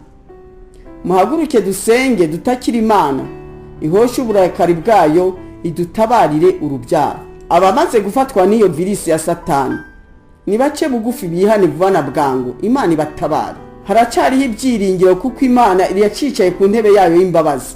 Muhaguruke dusenge dutakira Imana ihoshe uburakari bwayo idutabarire urubyaro. Abamaze gufatwa n'iyo virisi ya Satani nibace bugufi bihane vuba na bwangu Imana ibatabara. Haracariho ibyiringiro kuko Imana iri yacicaye ku ntebe yayo y'imbabazi.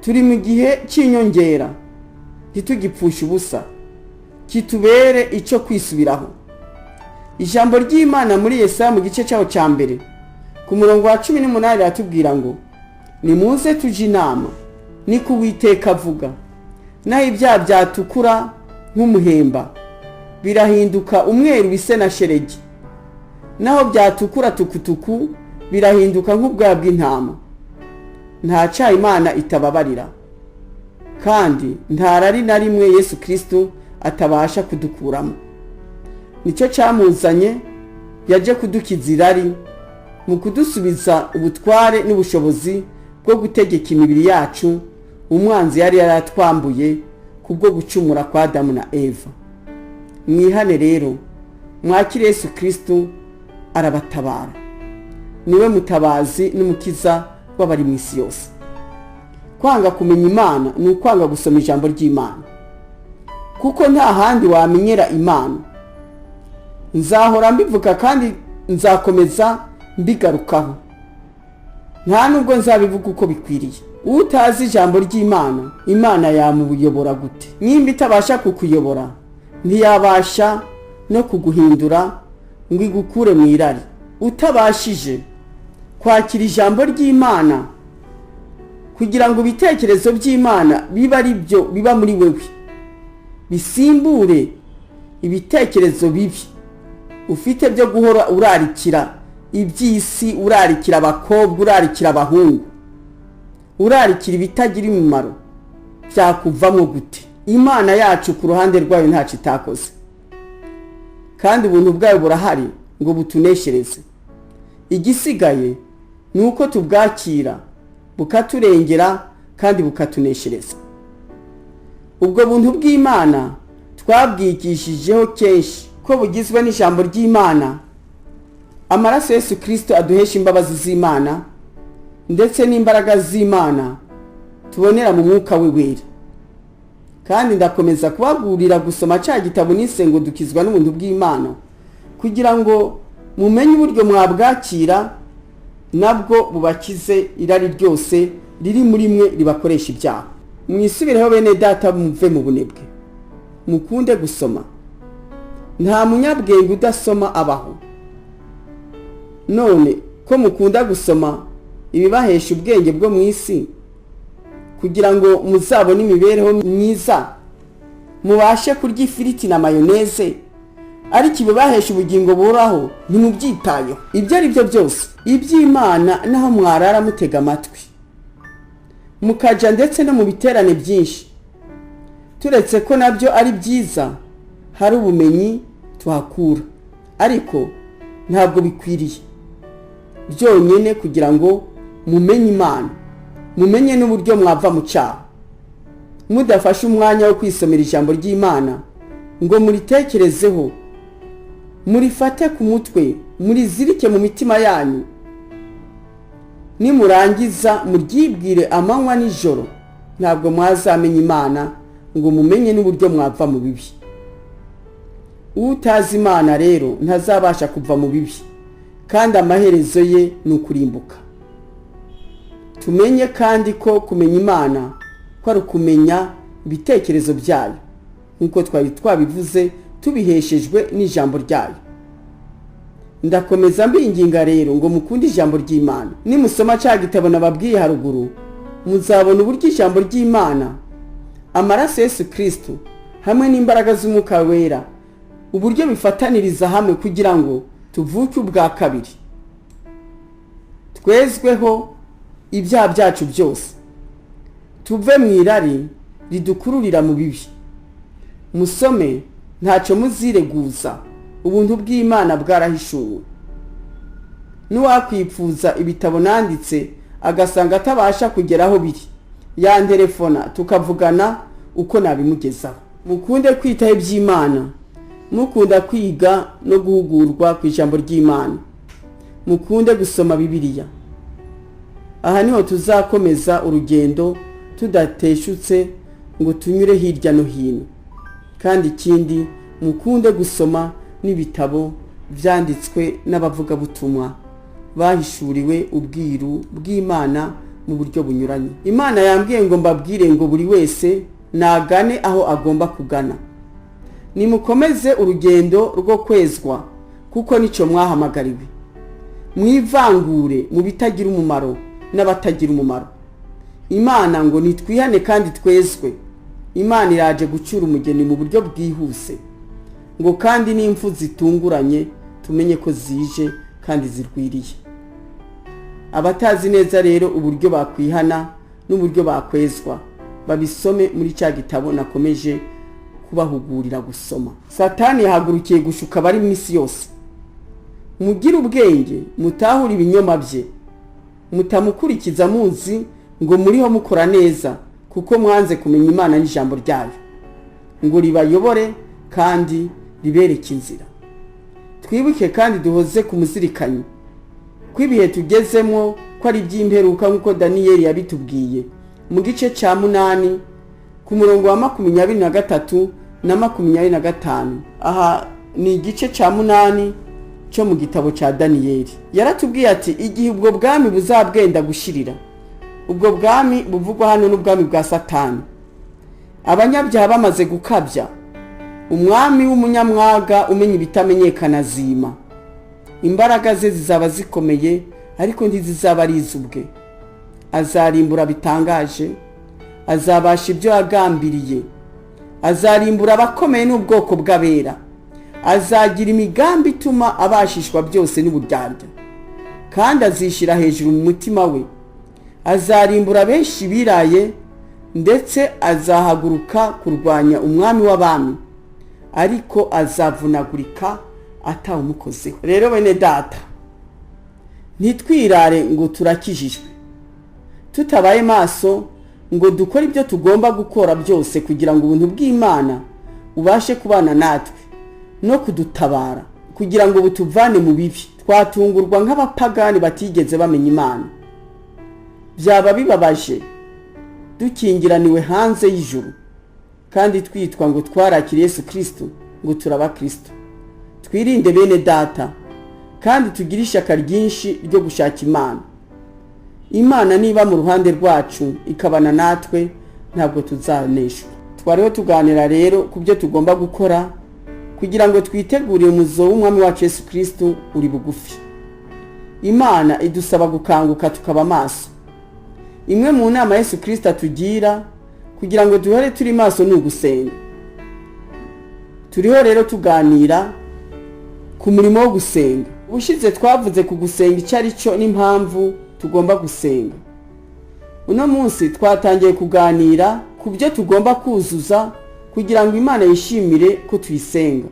Turi mu gihe cy'inyongera ntitugipfusha ubusa kitubere ico kwisubiraho. Ijambo ry'Imana muri Yesaya mu gice cyaho cya mbere ku murongo wa 18 ratubwira ngo nimuze tuje inama ni kuwiteka avuga naho ibyaha byatukura nk'umuhemba birahinduka umweru bise na sheregi, naho byatukura tukutuku birahinduka nk'ubwabo bw'intama. Nta cyaha Imana itababarira kandi ntarari na rimwe Yesu Kristo atabasha kudukuramo. Nicyo cyamuzanye, yaje kudukiza irari mu kudusubiza ubutware n'ubushobozi bwo gutegeka imibiri yacu umwanzi yari yaratwambuye kubwo gucumura kwa Adamu na Eva. Mwihane rero mwakire Yesu Kristo arabatabara. Niwe mutabazi n'umukiza w'abari mu isi yose. Kwanga kumenya Imana ni ukwanga gusoma ijambo ry'Imana, kuko nta handi wamenyera Imana. Nzahora mbivuga kandi nzakomeza mbigarukaho, nta nubwo nzabivuga uko bikwiriye. Utazi ijambo ry'Imana, Imana yamuyobora gute? Nimba itabasha kukuyobora, ntiyabasha no kuguhindura ngo igukure mu irari. Utabashije kwakira ijambo ry'Imana kugira ngo ibitekerezo by'Imana biba ari byo biba muri wewe, bisimbure ibitekerezo bibi ufite byo guhora urarikira iby'isi, urarikira abakobwa, urarikira abahungu, urarikira ibitagira imimaro, byakuvamo gute? Imana yacu ku ruhande rwayo ntacyo itakoze, kandi ubuntu bwayo burahari ngo butuneshereze. Igisigaye ni uko tubwakira bukaturengera kandi bukatuneshereza. Ubwo buntu bw'Imana twabwigishijeho kenshi ko bugizwe n'ijambo ry'Imana, amaraso Yesu Kristo aduhesha imbabazi z'Imana ndetse n'imbaraga z'Imana tubonera mu mwuka we wera. Kandi ndakomeza kubagurira gusoma cya gitabo nise ngo dukizwa n'ubuntu bw'Imana kugira ngo mumenye uburyo mwabwakira nabwo bubakize irari ryose riri muri mwe ribakoresha ibyaha. Mwisubireho bene data, muve mu bunebwe, mukunde gusoma. Nta munyabwenge udasoma abaho. None ko mukunda gusoma ibibahesha ubwenge bwo mu isi kugira ngo muzabone imibereho myiza, mubashe kurya ifiriti na mayoneze ariko ibibahesha ubugingo buhoraho ntimubyitayeho. ibyo ari byo byose iby'Imana naho mwarara mutega amatwi mukaja ndetse no mu biterane byinshi, turetse ko nabyo ari byiza, hari ubumenyi tuhakura, ariko ntabwo bikwiriye byonyine kugira ngo mumenye Imana, mumenye n'uburyo mwava mu cyaha, mudafashe umwanya wo kwisomera ijambo ry'Imana ngo muritekerezeho, murifate ku mutwe, murizirike mu mitima yanyu, nimurangiza muryibwire amanywa n'ijoro, ntabwo mwazamenya Imana ngo mumenye n'uburyo mwava mu bibi. utazi Imana rero ntazabasha kuva mu bibi, kandi amaherezo ye ni ukurimbuka. tumenye kandi ko kumenya Imana ko ari ukumenya ibitekerezo byayo, nk'uko twari twabivuze, tubiheshejwe n'ijambo ryayo. ndakomeza mbinginga rero ngo mukunde ijambo ry'Imana. nimusoma cya gitabo nababwiye haruguru, muzabona uburyo ijambo ry'Imana, amaraso Yesu Kristo hamwe n'imbaraga z'Umwuka Wera, uburyo bifataniriza hamwe kugira ngo tuvuke ubwa kabiri, twezweho ibyaha byacu byose, tuve mu irari ridukururira mu bibi. musome ntacyo muzireguza, ubuntu bw'Imana bwarahishuwe. n'uwakwifuza ibitabo nanditse agasanga atabasha kugera aho biri, yanterefona tukavugana uko nabimugezaho. mukunde kwitaho iby'Imana, mukunda kwiga no guhugurwa ku ijambo ry'Imana, mukunde gusoma Bibiliya. aha niho tuzakomeza urugendo tudateshutse ngo tunyure hirya no hino. kandi ikindi, mukunde gusoma n'ibitabo byanditswe n'abavugabutumwa bahishuriwe ubwiru bw'Imana mu buryo bunyuranye. Imana yambwiye ngo mbabwire ngo buri wese nagane aho agomba kugana. nimukomeze urugendo rwo kwezwa, kuko nicyo mwahamagariwe. mwivangure mu bitagira umumaro n'abatagira umumaro. Imana ngo nitwihane kandi twezwe. Imana iraje gucyura umugeni mu buryo bwihuse, ngo kandi n'impfu zitunguranye tumenye ko zije kandi zirwiriye. abatazi neza rero uburyo bakwihana n'uburyo bakwezwa, babisome muri cya gitabo nakomeje kubahugurira gusoma. Satani yahagurukiye gushuka bari mu isi yose. mugire ubwenge, mutahure ibinyoma bye, mutamukurikiza muzi ngo muriho mukora neza, kuko mwanze kumenya Imana n'ijambo ryayo, ngo ribayobore kandi ribereke inzira. twibuke kandi duhoze ku muzirikanyi ko ibihe tugezemo ko ari iby'imperuka, nk'uko Daniyeli yabitubwiye mu gice cya 8 ku murongo wa 23 na 25. aha ni igice cya 8 cyo mu gitabo cya Daniyeli. yaratubwiye ati igihe ubwo bwami buzabwenda gushirira. ubwo bwami buvugwa hano n'ubwami bwa Satani. abanyabyaha bamaze gukabya, umwami w'umunyamwaga umenya ibitamenyekana zima. imbaraga ze zizaba zikomeye, ariko ntizizaba ari iz'ubwe. azarimbura bitangaje, azabasha ibyo yagambiriye, azarimbura abakomeye n'ubwoko bw'abera, azagira imigambi ituma abashishwa byose n'uburyarya, kandi azishyira hejuru mu mutima we. azarimbura benshi biraye, ndetse azahaguruka kurwanya umwami w'abami, ariko azavunagurika atawumukozeho. rero bene data, ntitwirare ngo turakijijwe, tutabaye maso ngo dukore ibyo tugomba gukora byose kugira ngo ubuntu bw'Imana ubashe kubana natwe no kudutabara kugira ngo butuvane mu bibi. twatungurwa nk'abapagani batigeze bamenya Imana. byaba bibabaje dukingiraniwe hanze y'ijuru, kandi twitwa ngo twarakiriye Yesu Kristo, ngo turaba Kristo. twirinde bene data, kandi tugire ishyaka ryinshi ryo gushaka Imana. Imana niba mu ruhande rwacu ikabana natwe, ntabwo tuzaneshwa. twariho tuganira rero ku byo tugomba gukora kugira ngo twitegurire umuzo w'umwami wacu Yesu Kristo uri bugufi. Imana idusaba gukanguka tukaba maso. imwe mu nama Yesu Kristo atugira kugira ngo duhore turi maso ni ugusenga. turiho rero tuganira ku murimo wo gusenga. Ubushize twavuze ku gusenga icyo ari cyo n'impamvu tugomba gusenga. Uno munsi twatangiye kuganira ku byo tugomba kuzuza kugira ngo Imana yishimire ko tuyisenga,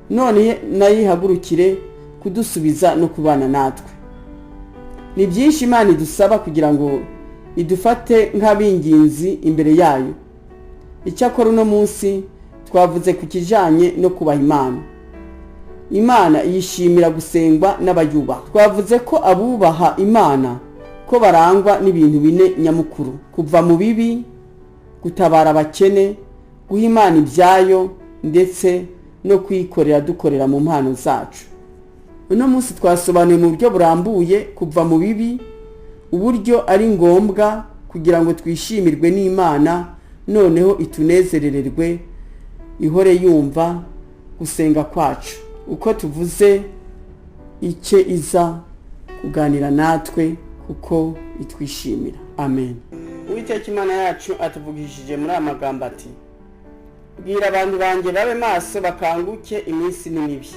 none nayo ihagurukire kudusubiza no kubana natwe. Ni byinshi Imana idusaba kugira ngo idufate nk'abinginzi imbere yayo. Icyakora uno munsi twavuze ku kijanye no kubaha Imana. Imana yishimira gusengwa n'abayubaha. Twavuze ko abubaha Imana ko barangwa n'ibintu bine nyamukuru: kuva mu bibi, gutabara abakene, guha Imana ibyayo, ndetse no kwikorera dukorera mu mpano zacu. Uno munsi twasobanuye mu buryo burambuye kuva mu bibi, uburyo ari ngombwa kugira ngo twishimirwe n'Imana, noneho itunezerererwe, ihore yumva gusenga kwacu. Uko tuvuze icye iza kuganira natwe kuko itwishimira. Amen. Uwiteka Imana yacu atuvugishije muri aya magambo ati: bwira abantu banjye babe maso bakanguke, iminsi ni mibi.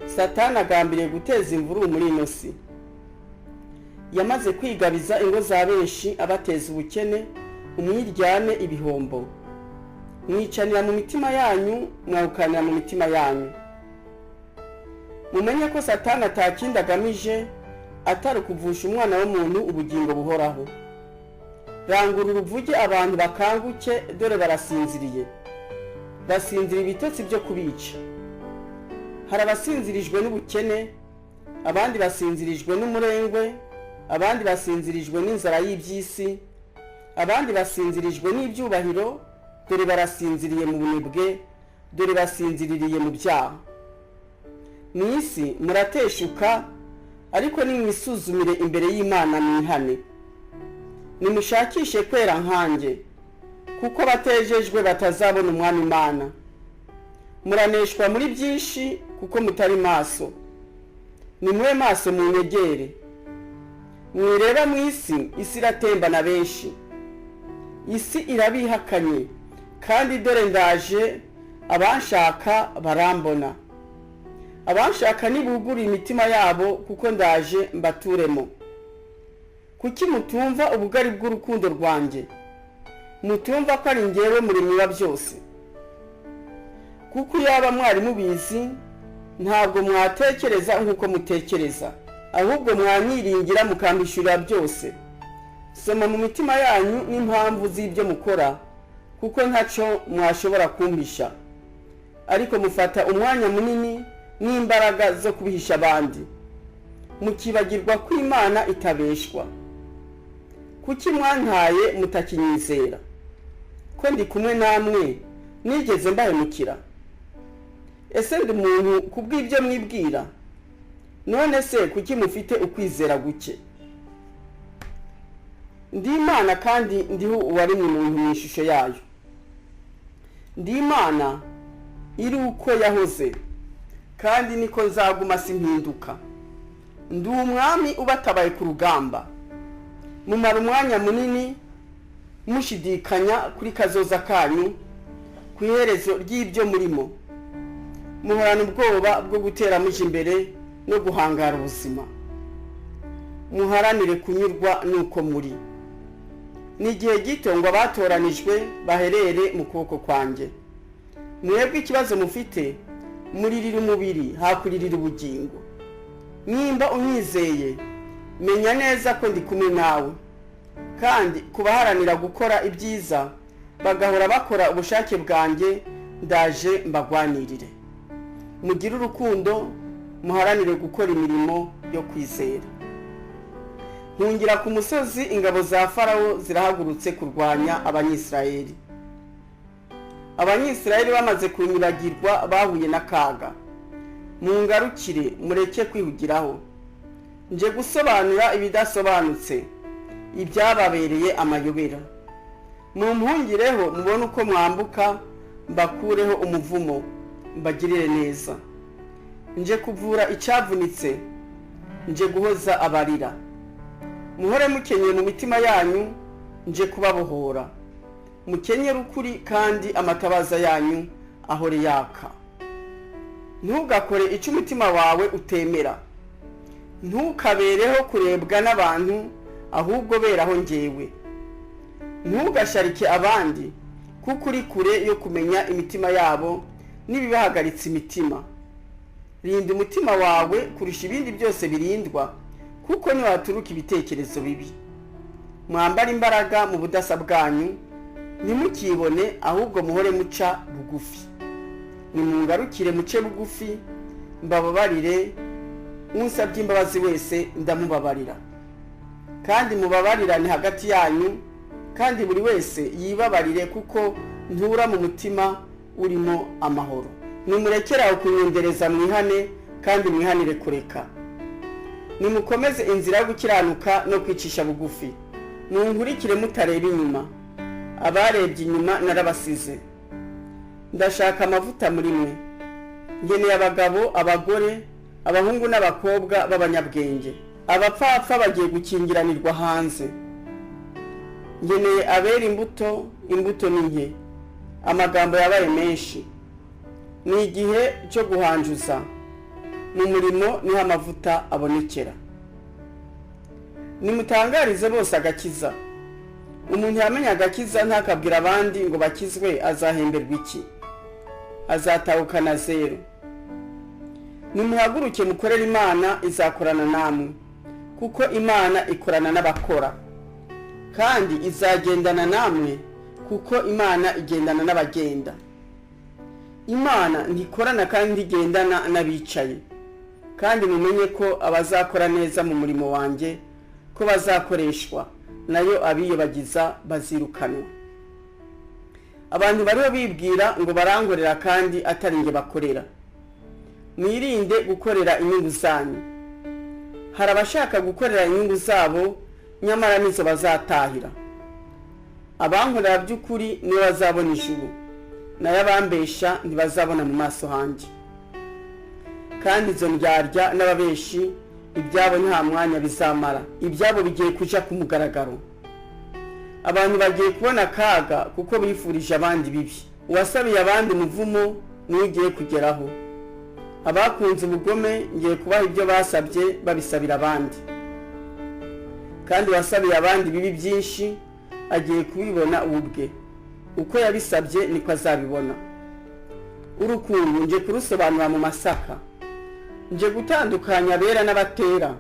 Satani agambiriye guteza imvururu muri ino si. Yamaze kwigabiza ingo za benshi, abateza ubukene, umwiryane, ibihombo. Mwicanira mu mitima yanyu, mwawukanira mu mitima yanyu. Mumenye ko Satani atakindi agamije atari ukuvusha umwana w'umuntu ubugingo buhoraho. Rangurura uvuge abantu bakanguke, dore barasinziriye. Basinzira ibitotsi byo kubica. Hari abasinzirijwe n'ubukene, abandi basinzirijwe n'umurengwe, abandi basinzirijwe n'inzara y'iby'isi, abandi basinzirijwe n'ibyubahiro, dore barasinziriye mu bunebwe, dore basinziririye mu byaha. Mu isi murateshuka, ariko nimwisuzumire imbere y'Imana mwihane. Nimushakishe kwera nkanjye, kuko batejejwe batazabona umwami Imana. Muraneshwa muri byinshi kuko mutari maso. Nimwe maso munyegere. Mwireba mu isi, isi iratemba na benshi. Isi irabihakanye, kandi dore ndaje, abanshaka barambona. Abanshaka nibugura imitima yabo, kuko ndaje mbaturemo. Kuki mutumva ubugari bw'urukundo rwanjye? Mutumva ko ari njyewe muremyi wa byose? Kuko yaba mwari mubizi, ntabwo mwatekereza nk'uko mutekereza, ahubwo mwanyiringira mukambishurira byose. Soma mu mitima yanyu n'impamvu z'ibyo mukora, kuko ntacyo mwashobora kumpisha. Ariko mufata umwanya munini n'imbaraga zo kubihisha abandi, mukibagirwa ko Imana itabeshwa. Kuki mwantaye mutakinyizera? Ko ndi kumwe namwe nigeze mbahemukira? Ese ndi umuntu kubw'ibyo mwibwira? None se kuki mufite ukwizera guke? Ndi Imana kandi ndiho uwaremye umuntu mu ishusho yayo. Ndi Imana iri uko yahoze, kandi niko nzaguma simpinduka. Ndi umwami ubatabaye ku rugamba. Mumara umwanya munini mushidikanya kuri kazoza kanyu, ku iherezo ry'ibyo murimo. Muhorana ubwoba bwo gutera muje imbere no guhangara ubuzima. Muharanire kunyurwa nuko muri. N'igihe gito ngo abatoranijwe baherere mu kuboko kwanjye. Mwebwe ikibazo mufite, muririra umubiri hakuririra ubugingo. Nimba unyizeye, menya neza ko ndi kumwe nawe, kandi kubaharanira gukora ibyiza bagahora bakora ubushake bwanjye, ndaje mbagwanirire. Mugire urukundo, muharanire gukora imirimo yo kwizera. Ntungira ku musozi, ingabo za Farawo zirahagurutse kurwanya Abanyisirayeli. Abanyisirayeli bamaze kunyuragirwa bahuye n'akaga. Mungarukire, mureke kwihugiraho. Nje gusobanura ibidasobanutse, ibyababereye amayobera. Mumpungireho mubone uko mwambuka, mbakureho umuvumo, mbagirire neza. Nje kuvura icavunitse, nje guhoza abarira. Muhore mukenyeye mu mitima yanyu, nje kubabohora. Mukenyere ukuri kandi amatabaza yanyu ahore yaka. ntugakore icyo umutima wawe utemera, ntukabereho kurebwa n'abantu ahubwo beraho njyewe, ntugasharike abandi kuko uri kure yo kumenya imitima yabo n'ibibahagaritse imitima. Rinda umutima wawe kurusha ibindi byose birindwa, kuko niho haturuka ibitekerezo bibi. Mwambara imbaraga mu budasa bwanyu, ntimukibone ahubwo muhore muca bugufi. Nimungarukire muce bugufi, mbababarire, unsabye imbabazi wese ndamubabarira. Kandi mubabarirane hagati yanyu, kandi buri wese yibabarire, kuko ntura mu mutima urimo amahoro. Nimurekeraho kunyondereza mwihane, kandi mwihanire kureka. Nimukomeze inzira yo gukiranuka no kwicisha bugufi. Munkurikire mutareba inyuma. Abarebye inyuma narabasize. Ndashaka amavuta muri mwe. Ngeneye abagabo, abagore, abahungu n'abakobwa b'abanyabwenge. Abapfapfa bagiye gukingiranirwa hanze. Ngeneye abera imbuto ni nke. Amagambo yabaye menshi. Ni igihe cyo guhanjuza. Mu murimo niho amavuta abonekera. Nimutangarize bose agakiza. Umuntu yamenya agakiza ntakabwira abandi ngo bakizwe, azahemberwa iki? Azatahukana zero. Nimuhaguruke mukorere Imana, izakorana namwe, kuko Imana ikorana n'abakora. Kandi izagendana namwe, kuko Imana igendana n'abagenda. Imana ntikorana kandi igendana n'abicaye. Kandi mumenye ko abazakora neza mu murimo wanjye ko bazakoreshwa, nayo abiyobagiza bazirukanwa. Abantu bariho bibwira ngo barangorera kandi atari nge bakorera. Mwirinde gukorera inyungu zanyu. Hari abashaka gukorera inyungu zabo, nyamara nizo bazatahira. Abankorera by'ukuri nibo bazabona ijuru, nayo abambesha ntibazabona mu maso hanjye. Kandi izo ndyarya n'ababeshi ibyabo nta mwanya bizamara, ibyabo bigiye kuja ku mugaragaro. Abantu bagiye kubona akaga kuko bifurije abandi bibi. Uwasabiye abandi umuvumo niwe ugiye kugeraho. Abakunze ubugome ngiye kubaha ibyo basabye babisabira abandi. Kandi wasabiye abandi bibi byinshi agiye kubibona ubwe. Uko yabisabye niko azabibona. Urukundo nje kurusobanura mu masaka. Nje gutandukanya abera n'abatera.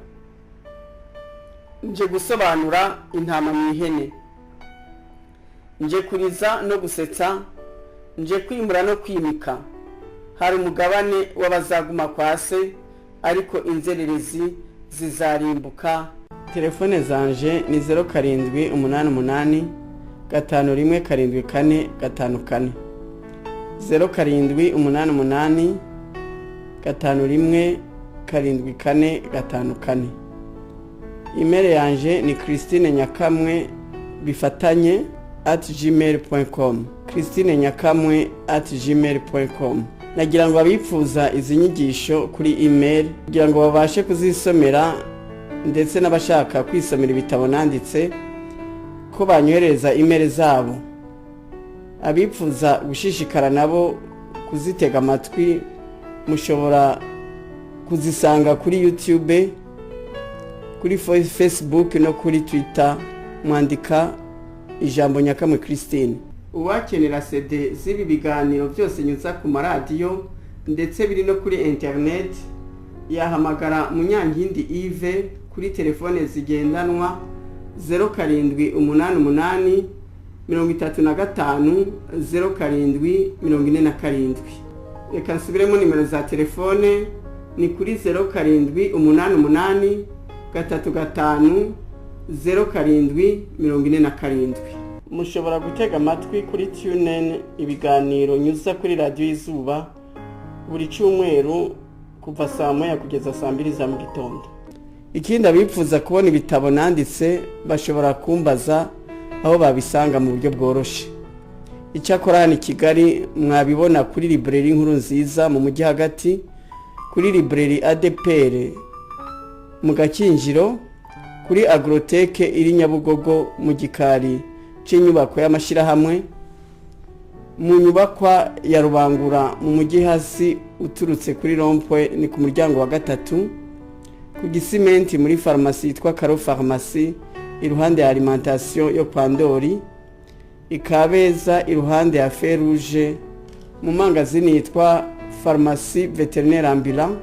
Nje gusobanura intama mu ihene. Nje kuriza no gusetsa. Nje kwimura no kwimika. Hari umugabane w'abazaguma kwa se, ariko inzererezi zizarimbuka. Telefone zanje ni 0788 517454 0788 517454. Email yanje ni christineNyakamwe bifatanye @gmail.com christineNyakamwe@gmail.com. Nagira ngo abifuza izi nyigisho kuri email kugira ngo babashe kuzisomera, ndetse n'abashaka kwisomera ibitabo nanditse ko banyohereza email zabo. Abifuza gushishikara nabo kuzitega amatwi, mushobora kuzisanga kuri YouTube, kuri Facebook no kuri Twitter, mwandika ijambo Nyakamwe Christine. Uwakenera CD z'ibi biganiro byose nyuza ku maradiyo ndetse biri no kuri internet, yahamagara Munyankindi Yves kuri telefone zigendanwa 0788 35 0747. Reka nsubiremo nimero za telefone, ni kuri 0788 35 0747. Mushobora gutega amatwi kuri TuneIn ibiganiro nyuza kuri radio Izuba buri cyumweru kuva saa moya kugeza saa 2 za mu gitondo. Ikindi abifuza kubona ibitabo nanditse bashobora kumbaza aho babisanga mu buryo bworoshe. Icyakora hano Kigali mwabibona kuri librairie Inkuru Nziza mu mujyi hagati, kuri librairie ADPR mu Gakinjiro, kuri Agroteke iri Nyabugogo mu gikari c'inyubako y'amashirahamwe, mu nyubakwa ya Rubangura mu mujyi hasi uturutse kuri rompwe ni ku muryango wa gatatu, ku Gisimenti muri farumasi yitwa Karo Farumasi iruhande ya alimentation yo kwa Ndori, Ikabeza iruhande ya Feruje mu mangazini yitwa Pharmacie Vétérinaire Ambulant,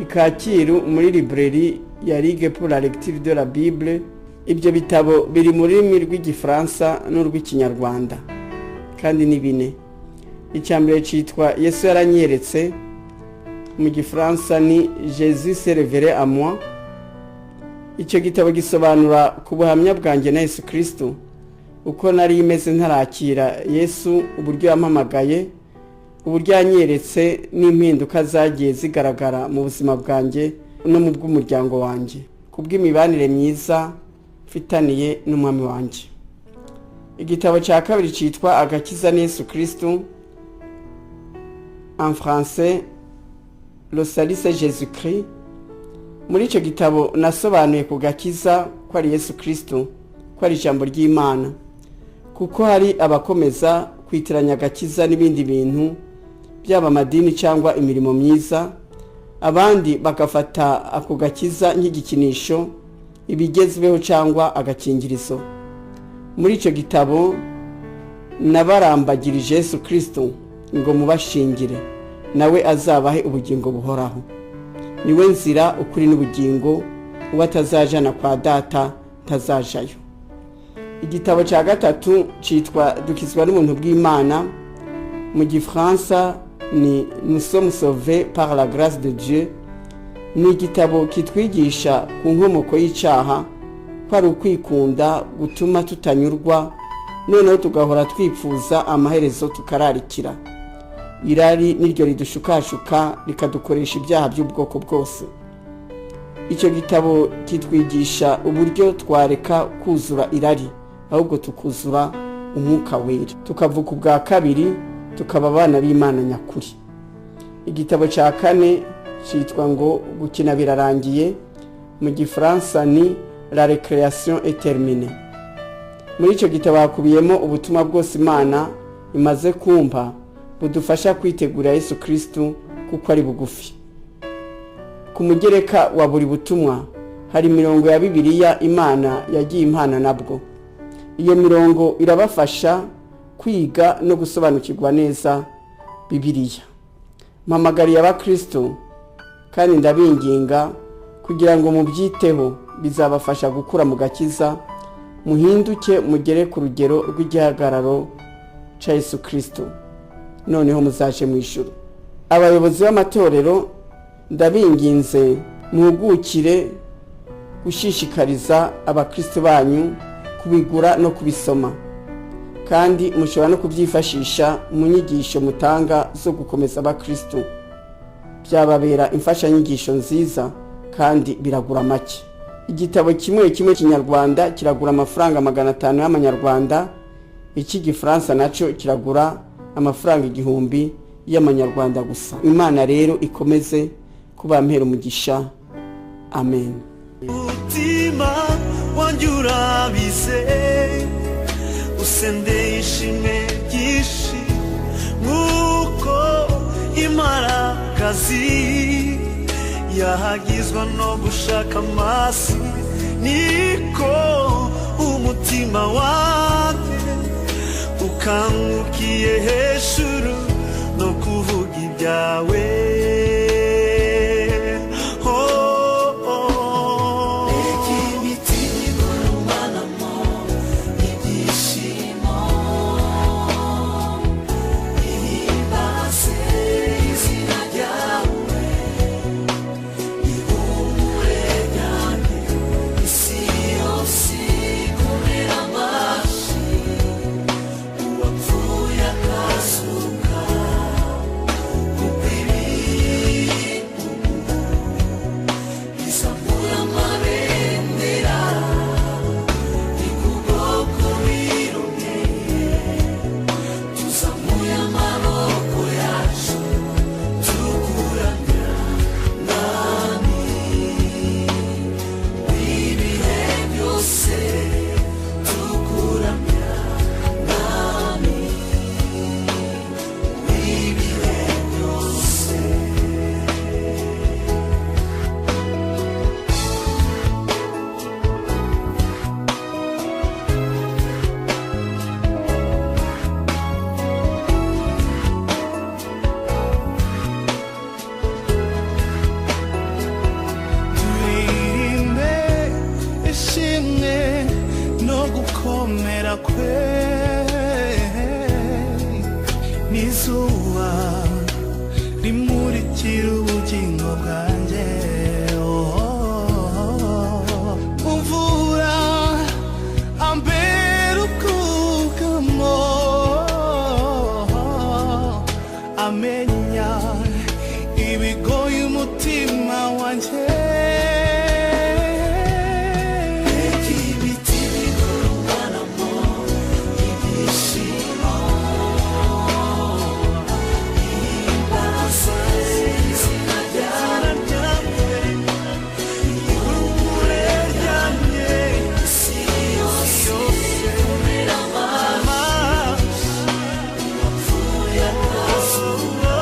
Ikakiru muri librairie ya Ligue pour la lecture de la Bible. Ibyo bitabo biri mu rurimi rw'igifaransa n'urw'ikinyarwanda kandi ni bine. Icyambere cyitwa Yesu yaranyeretse, mu gifaransa ni Jésus s'est révélé à moi. Icyo gitabo gisobanura ku buhamya bwanjye na Yesu Kristo, uko nari imeze ntarakira Yesu, uburyo yampamagaye, uburyo yanyeretse n'impinduka zagiye zigaragara mu buzima bwanjye no mu bw'umuryango wanjye kubw'imibanire myiza mfitaniye n'umwami wanjye. Igitabo cya kabiri cyitwa Agakiza na Yesu Kristo, en français Le salut c'est Jésus-Christ. Muri icyo gitabo nasobanuye ku gakiza ko ari Yesu Kristo, ko ari ijambo ry'Imana, kuko hari abakomeza kwitiranya agakiza n'ibindi bintu byaba amadini cyangwa imirimo myiza, abandi bagafata ako gakiza nk'igikinisho, ibigezweho cyangwa agakingirizo. Muri icyo gitabo nabarambagirije Yesu Kristo ngo mubashingire, nawe azabahe ubugingo buhoraho. Niwe nzira, ukuri n'ubugingo, uwo atazajana kwa data tazajayo. Igitabo cya gatatu cyitwa Dukizwa n'ubuntu bw'Imana, mu gifaransa ni Nous sommes sauvés par la grâce de Dieu. Ni igitabo kitwigisha ku nkomoko y'icyaha, ko ari ukwikunda gutuma tutanyurwa, noneho tugahora twipfuza amaherezo tukararikira. Irari niryo ridushukashuka rikadukoresha ibyaha by'ubwoko bwose. Icyo gitabo kitwigisha uburyo twareka kuzura irari, ahubwo tukuzura umwuka wera, tukavuka ubwa kabiri, tukaba abana b'Imana nyakuri. Igitabo cya kane cyitwa ngo Gukina birarangiye, mu gifaransa ni La récréation est terminée. Muri icyo gitabo hakubiyemo ubutumwa bwose Imana imaze kumpa budufasha kwitegura Yesu Kristo kuko ari bugufi. Ku mugereka wa buri butumwa hari mirongo ya Bibiliya Imana yagiye impana nabwo. Iyo mirongo irabafasha kwiga no gusobanukirwa neza Bibiliya. Mpamagariye abakristo kandi ndabinginga kugira ngo mubyiteho, bizabafasha gukura mu gakiza, muhinduke mugere ku rugero rw'igihagararo cya Yesu Kristo, noneho muzaje mu ijuru. Abayobozi b'amatorero ndabinginze muhugukire gushishikariza abakristo banyu kubigura no kubisoma, kandi mushobora no kubyifashisha mu nyigisho mutanga zo gukomeza abakristo. Byababera imfashanyigisho nziza kandi biragura make. Igitabo kimwe kinyarwanda kiragura amafaranga 500 y'amanyarwanda, icy'igifaransa nacyo kiragura amafaranga 1000 y'amanyarwanda gusa. Imana rero ikomeze kubampera umugisha. Amen. Utima wanjura bize usende ishimwe gishi nkuko imara kazi yahagizwa no gushaka amasi, niko umutima wanjye ukangukiye hejuru no kuvuga ibyawe. no gukomera kwe n'izuba rimurikira ubugingo bwanjye umvura ambera ubwugamo amenya ibigoye umutima wanjye ibiti bigurumanamo ibyishimo imbaraga izina ryawe urumuri ryanjye isi yose wapfuye akazuba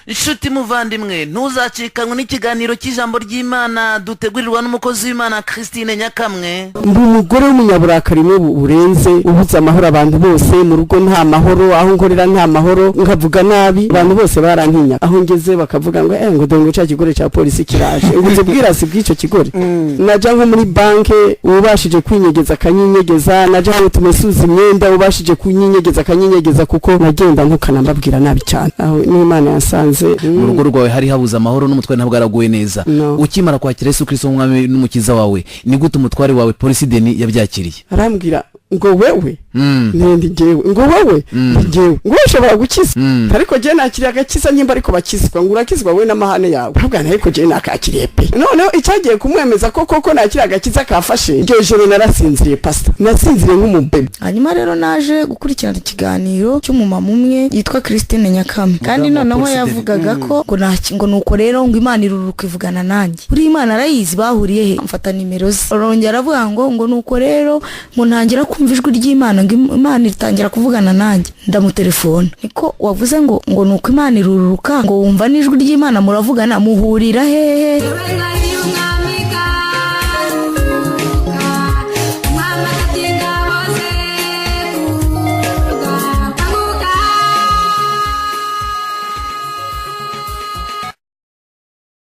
inshuti muvandimwe ntuzacikanwe n'ikiganiro cy'ijambo ry'Imana dutegurirwa n'umukozi w'Imana Christine Nyakamwe. ndi umugore w'umunyaburakari burenze ubuze amahoro abantu bose mu rugo nta mahoro aho nkorera nta mahoro nkavuga nabi abantu bose barantinya aho ngeze bakavuga ngo ngo dongo cya kigore cya polisi kiraje nguze bwirasi bw'icyo kigore naja nko muri banke ubashije kwinyegeza kanyinyegeza naja aho tumesuza imyenda ubashije kunyinyegeza kanyinyegeza kuko nagenda ntukana mbabwira nabi cyane aho n'Imana yasanze mu rugo rwawe hari habuze amahoro n'umutware ntabwo araguye neza ukimara kwakira Yesu Kristo umwami n'umukiza wawe ni gute umutware wawe polisi deni yabyakiriye? arambwira ngo wewe ndi ngewe ngo wewe ngewe ngo ushobora gukiza ariko je nakiriye agakiza nyimba ariko bakizwa ngo urakizwa we n'amahane yawe ahubwo ariko je nakakiriye pe noneho icyagiye kumwemeza koko nakiriye agakiza kafashe iryo joro narasinziriye pastor nasinziriye nk'umubebe. hanyuma rero naje gukurikirana ikiganiro cy'umumama umwe yitwa Christine Nyakamwe kandi noneho yavugaga ko ngo nuko rero ngo Imana iruruka ivugana nanjye buri Imana arayizi bahuriye he mfata nimero ze arongera aravuga ngo nuko rero ngo ntangira kumva ijwi ry'Imana ngo Imana itangira kuvugana nanjye ndamutelefona niko wavuze ngo nuko Imana iruruka ngo wumva n'ijwi ry'Imana muravugana muhurira hehe